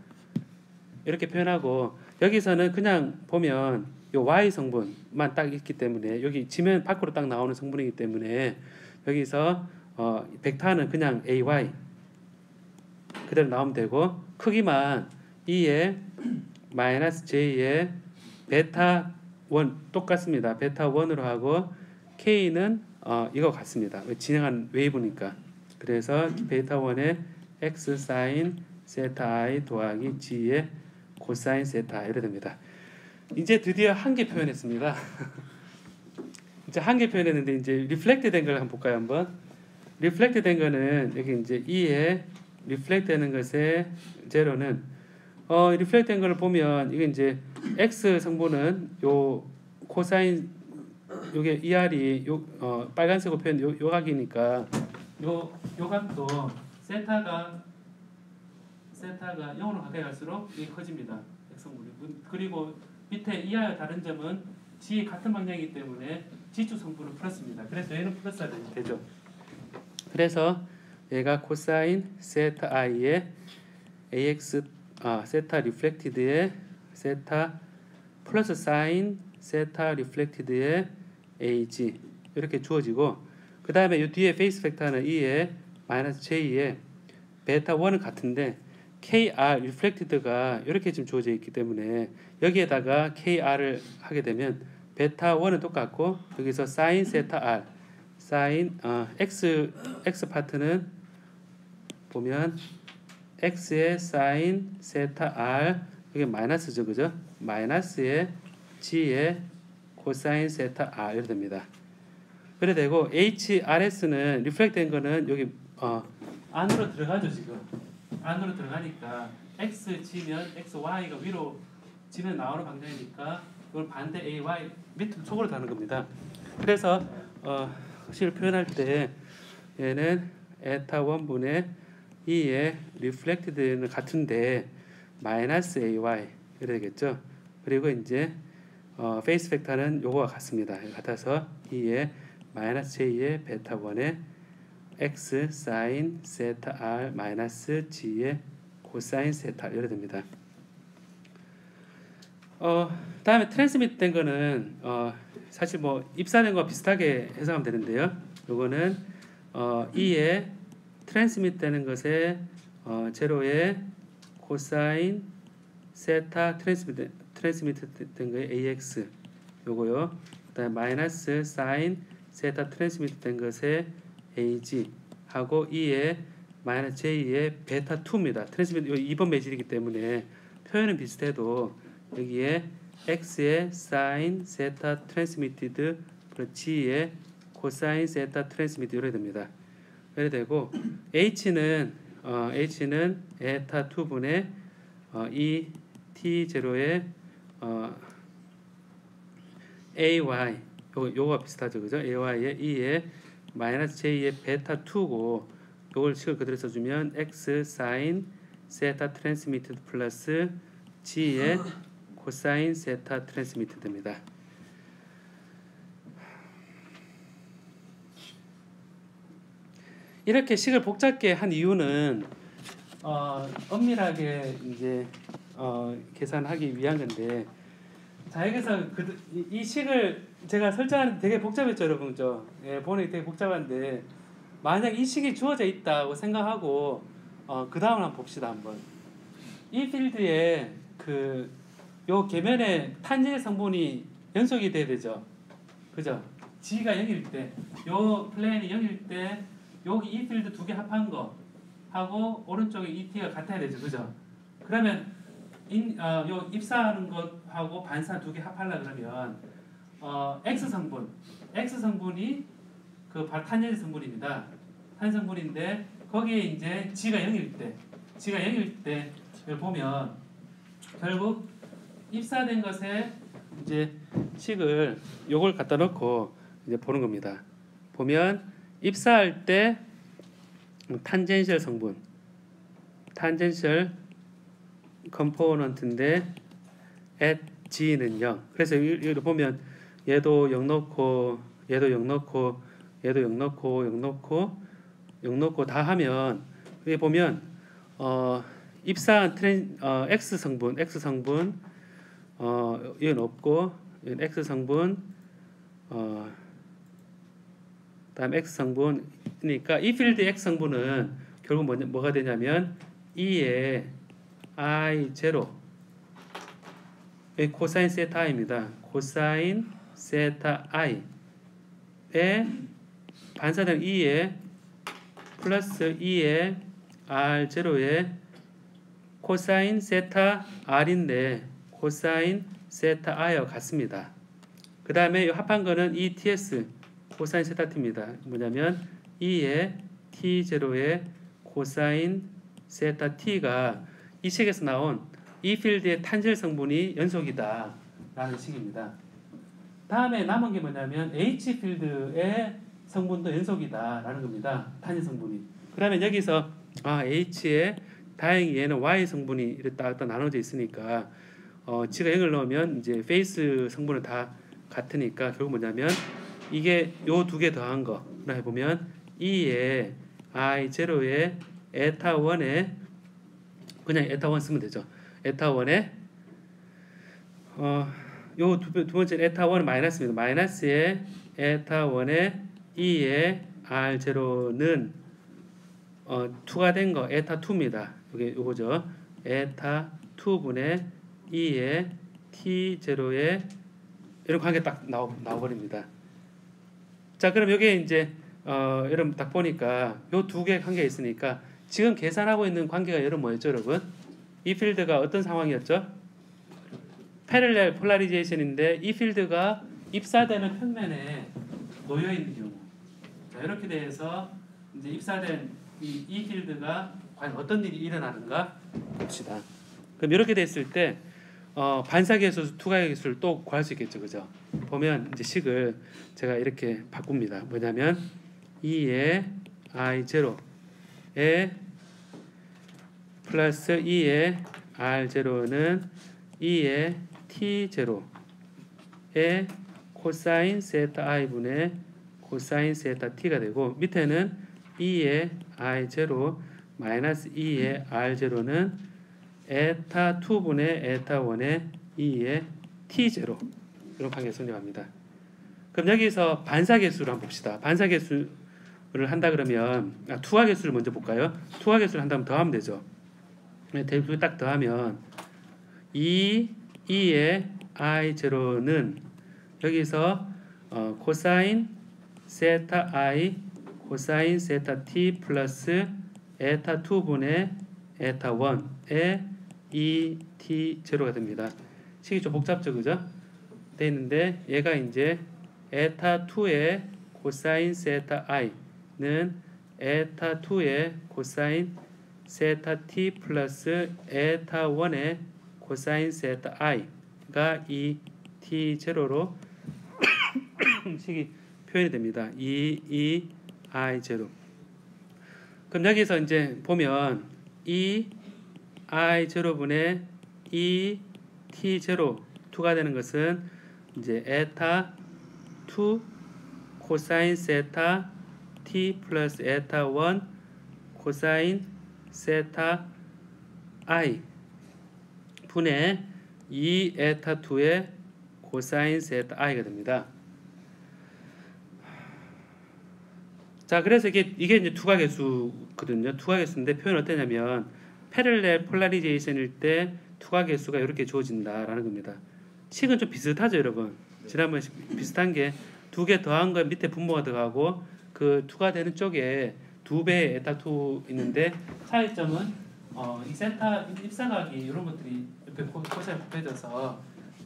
이렇게 표현하고 여기서는 그냥 보면 요 Y 성분만 딱 있기 때문에 여기 지면 밖으로 딱 나오는 성분이기 때문에 여기서 벡터는 그냥 AY 그대로 나오면 되고 크기만 E의 마이너스 J의 베타 1 똑같습니다. 베타 1으로 하고 K는 이거 같습니다. 진행한 웨이브니까. 그래서 베타 1의 X 사인 세타 I 더하기 G의 코사인 세타 이렇게 됩니다. 이제 드디어 한 개 표현했습니다. 이제 한 개 표현했는데 이제 리플렉트 된 걸 한번 볼까요, 한번. 리플렉트 된 거는 여기 이제 E에 리플렉트 되는 것의 제로는 리플렉트 된 걸 보면 이게 이제 X 성분은 요 코사인 요게 ER이 빨간색으로 표현 요 각이니까 요 각도 세타가 0으로 가까이 갈수록 이게 커집니다. X 성분이. 그리고 밑에 이하와 다른 점은 G 같은 방향이기 때문에 G축 성분은 플러스입니다. 그래서 얘는 플러스가 되죠. 그래서 얘가 코사인 세타 i의 ax 세타 리플렉티드의 세타 플러스 사인 세타 리플렉티드의 ag 이렇게 주어지고 그 다음에 이 뒤에 페이스 벡터는 E의 마이너스 J의 베타 1은 같은데 KR 리플렉티드가 이렇게 지금 주어져 있기 때문에 여기에다가 KR을 하게 되면 베타 1은 똑같고 여기서 사인 세타 R 사인 X 파트는 보면 X의 사인 세타 R 이게 마이너스죠, 그죠? 마이너스의 G의 코사인 세타 R 이렇게 됩니다. 그래 되고 HRS는 리플렉트된 거는 여기 안으로 들어가죠. 지금 안으로 들어가니까 XG면 XY가 위로 지면 나오는 방향이니까 이걸 반대 AY 밑으로 속으로 가는 겁니다. 그래서 실을 표현할 때 얘는 에타 1분의 2의 리플렉티드는 같은데 마이너스 AY 이래 되겠죠. 그리고 이제 페이스 벡터는 요거와 같습니다. 같아서 2의 마이너스 J의 베타 1의 X 사인 세타 R 마이너스 G의 코사인 세타 이래 됩니다. 다음에 트랜스미트 된 거는 사실 뭐 입사된 거 비슷하게 해석하면 되는데요. 요거는 E에 트랜스미트 되는 것에 제로의 코사인 세타 트랜스미트 된 거에 AX 요거요. 그다음에 마이너스 사인 세타 트랜스미트 된 것에 AG 하고 E에 마이너스 J의 베타 2입니다. 트랜스미트 2번 매질이기 때문에 표현은 비슷해도 여기에 X의 사인 세타 트랜스미티드 플러스 G의 코사인 세타 트랜스미티드 이렇게 됩니다. 이렇게 되고 H는 에타 2분의 이 T0의 AY 요거 비슷하죠, 그죠? AY의 E의 마이너스 J의 베타 2고 요걸 식을 그대로 써주면 X 사인 세타 트랜스미티드 플러스 G의 코사인 세타 트랜스미티드 됩니다. 이렇게 식을 복잡게 한 이유는 엄밀하게 이제 계산하기 위한 건데, 자 여기서 이 식을 제가 설정하는데 되게 복잡했죠, 여러분, 그죠? 예, 보니 되게 복잡한데 만약 이 식이 주어져 있다고 생각하고 그 다음을 한번 봅시다. 한번 이 필드에 요 계면에 탄젠 성분이 연속이 돼야 되죠, 그죠? G가 0일 때, 요 플레인이 0일 때 여기 이 필드 두 개 합한 거 하고 오른쪽에 ET가 같아야 되죠, 그죠? 그러면 요 입사하는 것하고 반사 두 개 합하려 그러면 X 성분이 그 탄젠 성분입니다. 탄 성분인데 거기에 이제 G가 0일 때 보면 결국 입사된 것에 이제 식을 요걸 갖다 놓고 이제 보는 겁니다. 보면 입사할 때 탄젠셜 성분, 탄젠셜 컴포넌트인데 at G는 0. 그래서 여기 보면 얘도 0 넣고 얘도 0 넣고 얘도 0 넣고 0 넣고 다 하면 여기 보면 입사한 X 성분 이건 없고 이건 X 성분 다음 X 성분이니까 이 필드 X 성분은 결국 뭐가 되냐면 E의 I0 코사인 세타 I입니다. 코사인 세타 I에 반사된 E의 플러스 E의 R0의 코사인 세타 R인데 코사인 세타 I와 같습니다. 그 다음에 합한 거는 ETS 코사인 세타 T입니다. 뭐냐면 E의 T0의 코사인 세타 T가 이 식에서 나온 이 필드의 탄젠 성분이 연속이다 라는 식입니다. 다음에 남은 게 뭐냐면 H 필드의 성분도 연속이다 라는 겁니다. 탄젠 성분이. 그러면 여기서 H에 다행히 얘는 Y 성분이 이렇게 딱 나눠져 있으니까 G가 0을 넣으면 이제 페이스 성분은 다 같으니까 결국 뭐냐면 이게 요 두 개 더한 거 해보면 E의 I0의 에타 1에 그냥 에타 1 쓰면 되죠. 에타 1에 요 두 번째 에타 1은 마이너스입니다. 마이너스의 에타 1에 E의 R0는 2가 된 거 에타 2입니다. 요거죠. 에타 2분의 E의 T0의 이런 관계 딱 나와버립니다. 자, 그럼 여기에 이제 여러분 딱 보니까 요 두 개 관계가 있으니까 지금 계산하고 있는 관계가 여러분 뭐였죠, 여러분? 이 필드가 어떤 상황이었죠? 패럴렐 폴라리제이션인데 이 필드가 입사되는 평면에 놓여 있는 경우. 자, 이렇게 돼서 이제 입사된 이 필드가 과연 어떤 일이 일어나는가 봅시다. 그럼 이렇게 됐을 때 반사계수, 투과계수를 또 구할 수 있겠죠, 그죠? 보면 이제 식을 제가 이렇게 바꿉니다. 뭐냐면 E의 I0에 플러스 E의 R0는 E의 T0의 코사인 세타 I분의 코사인 세타 T가 되고 밑에는 E의 I0 마이너스 E의 R0는 에타 2분의 에타 1의 2의 t0 이런 관계가 성립합니다. 그럼 여기서 반사계수를 한번 봅시다. 반사계수를 한다 그러면 투하계수를 먼저 볼까요? 투하계수를 한다면 더하면 되죠. 대입을 딱 더하면 2의 i0는 여기서 코사인 세타 i 코사인 세타 t 플러스 에타 2분의 에타 1의 2t0가 됩니다. 식이 좀 복잡죠, 그죠? 돼 있는데 얘가 이제 에타 2의 코사인 세타 i는 에타 2의 코사인 세타 t 플러스 에타 1의 코사인 세타 i가 이 t0로 식이 표현이 됩니다. 이 i0. 그럼 여기서 이제 보면 이 i0분의 이 t0 2가 되는 것은 이제 에타 2 코사인 세타 t 플러스 에타 1 코사인 세타 i 분의 2 에타 2의 코사인 세타 i가 됩니다. 자, 그래서 이게 이제 투각계수거든요. 투각계수인데 표현 어떠냐면 패럴렐 폴라리제이션일 때 투각계수가 이렇게 주어진다라는 겁니다. 식은 좀 비슷하죠, 여러분. 지난번에 비슷한 게 두 개 더한 거 밑에 분모가 들어가고 그 2가 되는 쪽에 2배의 에타2 있는데 차이점은 이 세타 입사각이 이런 것들이 옆에 코사인 곱해져서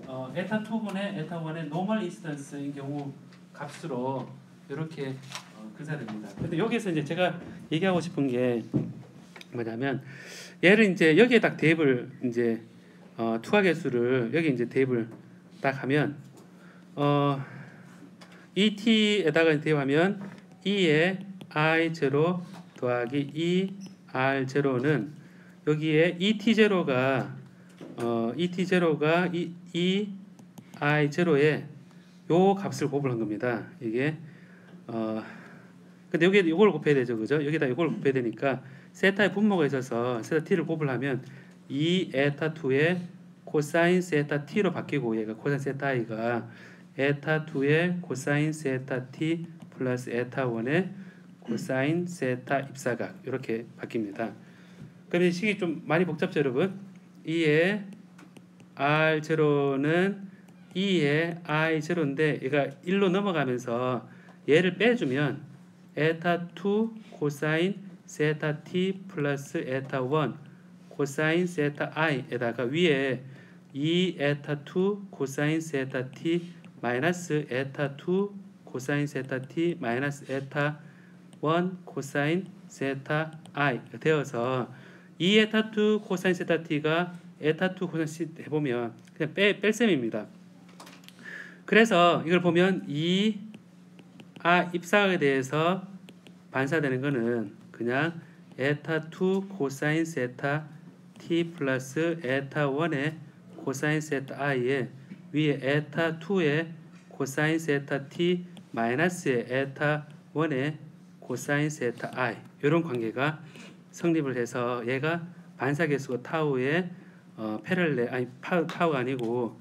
에타2분의 에타1의 노멀 인스턴스인 경우 값으로 이렇게 그사됩니다. 근데 여기서 이제 제가 얘기하고 싶은 게 뭐냐면 얘를 이제 여기에 딱 대입을 이제 투하계수를 여기 이제 대입을 딱 하면 이 t에다가 대입하면 2의 i0 더하기 2r0는 여기에 이 t0가 이 i0의 요 값을 곱을 겁니다. 이게 근데 여기 이걸 곱해야 되죠, 그죠? 여기다 이걸 곱해야 되니까 세타의 분모가 있어서 세타 t를 곱을 하면 2 에타 2의 코사인 세타 t로 바뀌고 얘가 코사인 세타 i가 에타 2의 코사인 세타 t 플러스 에타 1의 코사인 세타 입사각 이렇게 바뀝니다. 그럼 이 식이 좀 많이 복잡죠, 여러분? 2의 r0는 2의 i0인데 얘가 1로 넘어가면서 얘를 빼주면 에타 2 코사인 세타 t 플러스 에타 1 코사인 세타 i에다가 위에 2 에타 2 코사인 세타 t 마이너스 에타 2 코사인 세타 t 마이너스 에타 1 코사인 세타 i가 되어서 2 에타 2 코사인 세타 t가 에타 2 코사인 세타 해보면 그냥 뺄셈입니다. 그래서 이걸 보면 이 입사각에 대해서 반사되는 거는 그냥 에타 2 코사인 세타 t 플러스 에타 1의 코사인 세타 i에 위에 에타 2의 코사인 세타 t 마이너스의 에타 1의 코사인 세타 i 이런 관계가 성립을 해서 얘가 반사계수가 타우의 타우가 아니고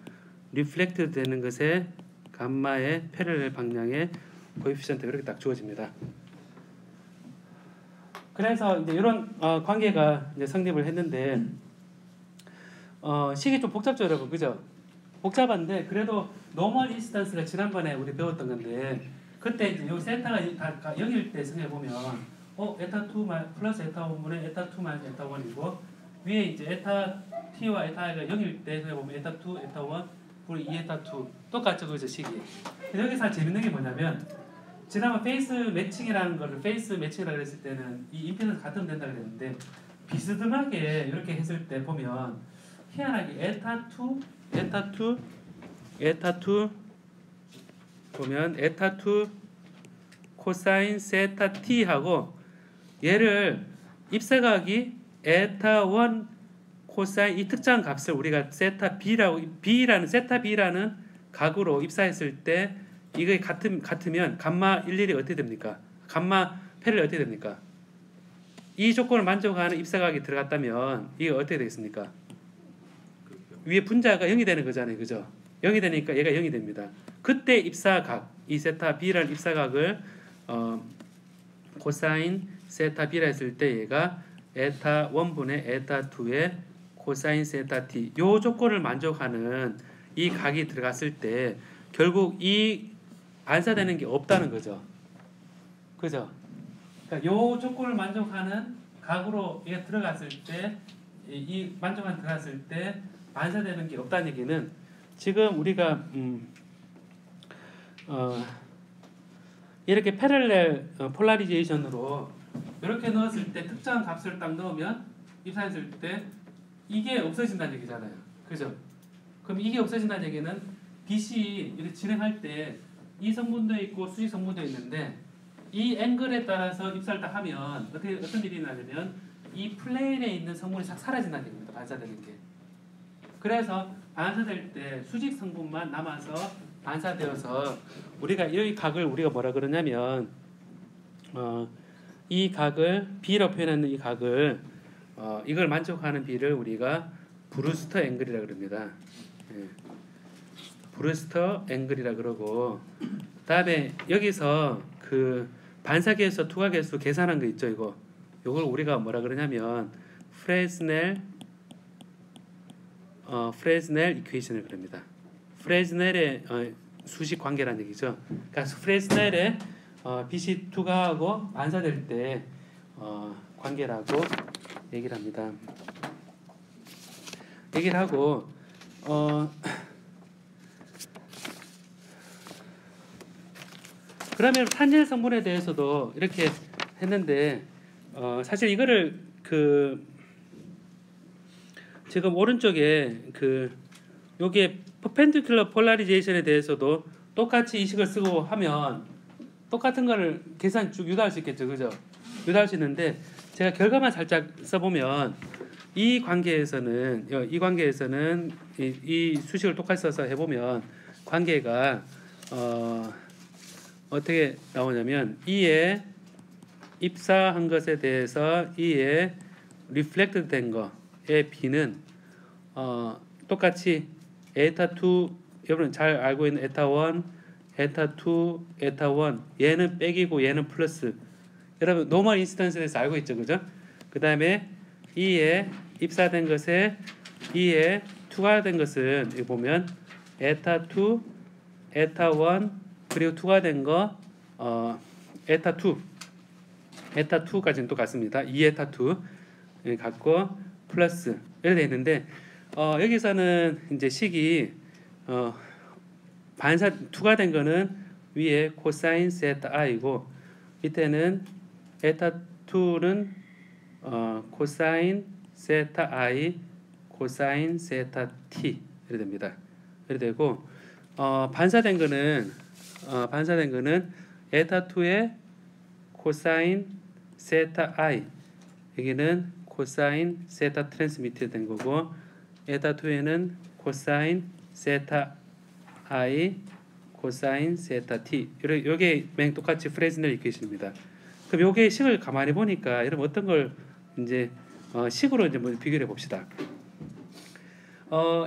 리플렉트 되는 것에 감마의 패럴렐 방향의 코에피션트가 이렇게 딱 주어집니다. 그래서 이제 이런 관계가 이제 성립을 했는데 식이 좀 복잡죠, 여러분, 그죠? 복잡한데 그래도 노멀 인스턴스가 지난번에 우리 배웠던 건데 그때 이제 요 세타가 다 0일 때 생각해 보면 에타 2 플러스 에타 1분의 에타 2 마이너스 에타 1이고 위에 이제 에타 t와 에타 i가 0일 때 생각해 보면 에타 2 에타 1 우리 2에타 2 똑같죠, 그죠, 식이. 여기서 재밌는 게 뭐냐면 지난번 페이스 매칭이라는 거를 페이스 매칭이라고 했을 때는 이 임피던스 같으면 된다고 그랬는데 비스듬하게 이렇게 했을 때 보면 희한하게 에타 2 보면 에타 2 코사인 세타 t하고 얘를 입사각이 에타 1 코사인 이 특정 값을 우리가 세타 b라는 세타 b라는 각으로 입사했을 때 이게 같으면 감마 일일이 어떻게 됩니까? 감마 패를 어떻게 됩니까? 이 조건을 만족하는 입사각이 들어갔다면 이게 어떻게 되겠습니까? 위에 분자가 0이 되는 거잖아요. 그죠? 0이 되니까 얘가 0이 됩니다. 그때 입사각, 이 세타 b라는 입사각을 코사인 세타 b라 했을 때 얘가 에타 1분의 에타 2의 코사인 세타 t 요 조건을 만족하는 이 각이 들어갔을 때 결국 이 반사되는 게 없다는 거죠. 그죠? 그러니까 요 조건을 만족하는 각으로 이게 들어갔을 때 이 만족한 들어갔을 때 반사되는 게 없다는 얘기는 지금 우리가 이렇게 패럴렐 폴라리제이션으로 이렇게 넣었을 때 특정한 값을 딱 넣으면 입사했을 때 이게 없어진다는 얘기잖아요. 그죠? 그럼 이게 없어진다는 얘기는 빛이 이렇게 진행할 때 이 성분도 있고 수직 성분도 있는데 이 앵글에 따라서 입사를 딱 하면 어떤 일이 나냐면 이 플레인에 있는 성분이 싹 사라진다는 얘기입니다. 반사되는 게. 그래서 반사될 때 수직 성분만 남아서 반사되어서 우리가 이 각을 우리가 뭐라 그러냐면 이 각을 B로 표현하는 이 각을 이걸 만족하는 B를 우리가 브루스터 앵글이라 그럽니다. 예. 브루스터 앵글이라 그러고 그다음에 여기서 그 반사계수 투과계수 계산한 거 있죠. 요걸 우리가 뭐라 그러냐면 프레스넬 이퀘이션을 그럽니다. 프레스넬의 수식 관계라는 얘기죠. 그러니까 프레스넬의 빛이 투과하고 반사될 때 관계라고 얘기를 합니다. 얘기를 하고 그러면 산질 성분에 대해서도 이렇게 했는데 사실 이거를 지금 오른쪽에 요게 퍼펜디큘러 폴라리제이션에 대해서도 똑같이 이 식을 쓰고 하면 똑같은 거를 계산 쭉 유도할 수 있겠죠. 그죠? 유도할 수 있는데 제가 결과만 살짝 써보면 이 관계에서는 이 수식을 똑같이 써서 해보면 관계가 어떻게 나오냐면 E에 입사한 것에 대해서 E에 리플렉트 된 거의 B는 똑같이 에타 2 여러분 잘 알고 있는 에타 1, 에타 2, 에타 1 얘는 빼기고 얘는 플러스 여러분 노멀 인스턴스에 대해서 알고 있죠. 그죠? 그 다음에 E에 입사된 것에 E에 투과된 것은 여기 보면 에타 2, 에타 1 그리고 투과된 거 에타 2까지는 똑같습니다. 2에타 2 같고 플러스 이렇게 돼 있는데 여기서는 이제 식이 반사 투과된 거는 위에 코사인 세타 i고 밑에는 에타 2는 코사인 세타 i 코사인 세타 t 이렇게 됩니다. 이렇게 되고 반사된 거는 에타 2의 코사인 세타 i 여기는 코사인 세타 트랜스미트 된 거고 에타 2에는 코사인 세타 i 코사인 세타 t 요게 맨 똑같이 프레스넬 이퀘이션입니다. 그럼 요게 식을 가만히 보니까 여러분 어떤 걸 이제 식으로 이제 비교해 봅시다.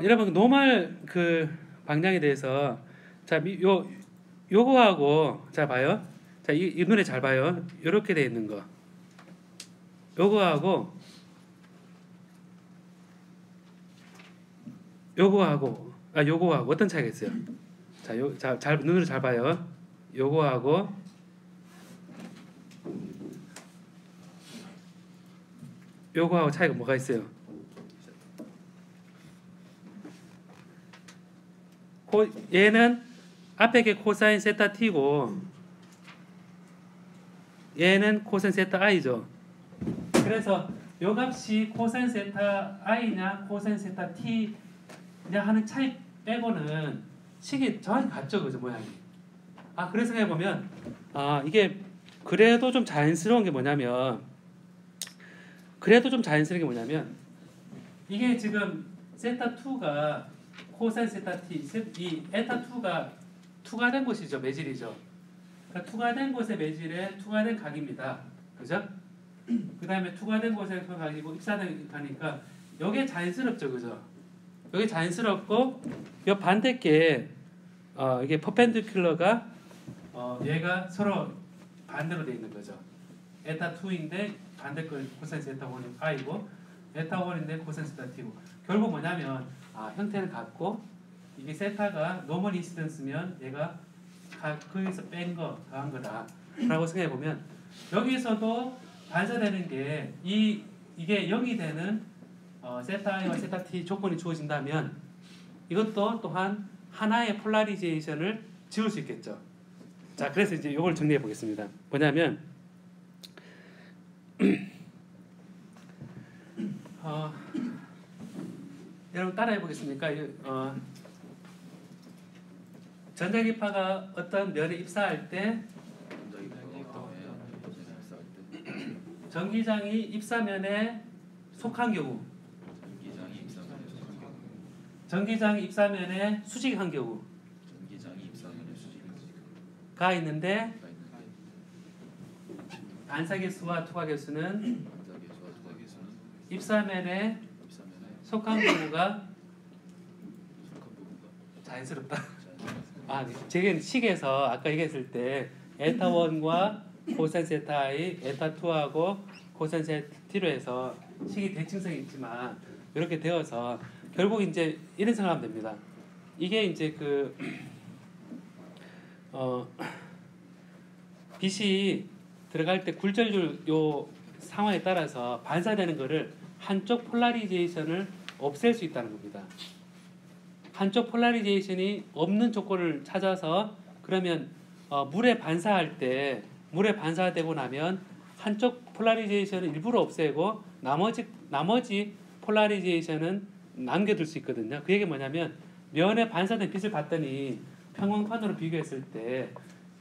여러분 노멀 방향에 대해서 자 요거하고 자 봐요. 자 이 눈에 잘 봐요. 요렇게 돼 있는 거. 요거하고 어떤 차이가 있어요? 자, 잘 눈으로 잘 봐요. 요거하고 차이가 뭐가 있어요? 얘는 앞에 게 코사인 세타 t고 얘는 코사인 세타 i죠. 그래서 요 값이 코사인 세타 i냐 코사인 세타 t냐 하는 차이 빼고는 식이 정확히 같죠. 그죠? 모양이. 그래서 해보면 이게 그래도 좀 자연스러운 게 뭐냐면 이게 지금 세타 2가 코사인 세타 t 이 에타 2가 투과된 곳이죠. 매질이죠. 그러니까 투과된 곳의 매질에 투과된 각입니다. 그죠? 그 다음에 투과된 곳의 각이고 입사된 각이니까 이게 자연스럽죠. 그죠? 여기 자연스럽고 이 반대께 이게 퍼펜디큘러가 얘가 서로 반대로 돼 있는 거죠. 에타 2인데 반대 거 코사인스 에타 1이 i고 에타 1인데 코사인스 에타 t고 결국 뭐냐면 형태는 같고 이게 세타가 노멀 인시던스면 얘가 거기서 뺀 거 더한 거다라고 생각해 보면 여기서도 반사되는 게 이게 0이 되는 세타 i와 세타 t 조건이 주어진다면 이것도 또한 하나의 폴라리제이션을 지울 수 있겠죠. 자, 그래서 이제 이걸 정리해 보겠습니다. 뭐냐면 여러분 따라해 보겠습니까? 전자기파가 어떤 면에 입사할 때 전기장이 입사면에 속한 경우, 전기장이 입사면에 수직한 경우가 있는데 반사계수와 투과계수는 입사면에 속한 경우가 자연스럽다. 제게 식에서 아까 얘기했을 때 에타 1과 코사인스 에타 i, 에타 2하고 코사인스 에타 t로 해서 식이 대칭성이 있지만 이렇게 되어서 결국 이제 이런 생각하면 됩니다. 이게 이제 빛이 들어갈 때 굴절률 요 상황에 따라서 반사되는 거를 한쪽 폴라리제이션을 없앨 수 있다는 겁니다. 한쪽 폴라리제이션이 없는 조건을 찾아서 그러면 물에 반사되고 나면 한쪽 폴라리제이션을 일부러 없애고 나머지 폴라리제이션은 남겨둘 수 있거든요. 그 얘기 뭐냐면 면에 반사된 빛을 봤더니 평광판으로 비교했을 때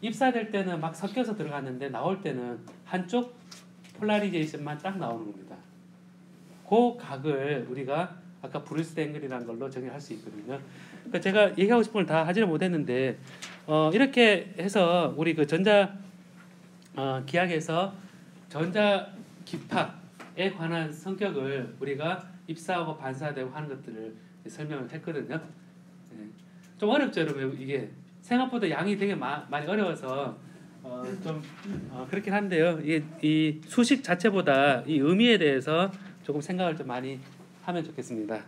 입사될 때는 막 섞여서 들어갔는데 나올 때는 한쪽 폴라리제이션만 딱 나오는 겁니다. 그 각을 우리가 아까 브루스 앵글이라는 걸로 정의할 수 있거든요. 그러니까 제가 얘기하고 싶은 걸 다 하지는 못했는데 이렇게 해서 우리 그 전자 기하에서 전자 기파에 관한 성격을 우리가 입사하고 반사되고 하는 것들을 설명을 했거든요. 좀 어렵죠, 여러분. 이게 생각보다 양이 되게 많이 어려워서 좀 그렇긴 한데요. 이 수식 자체보다 이 의미에 대해서 조금 생각을 좀 많이 하면 좋겠습니다.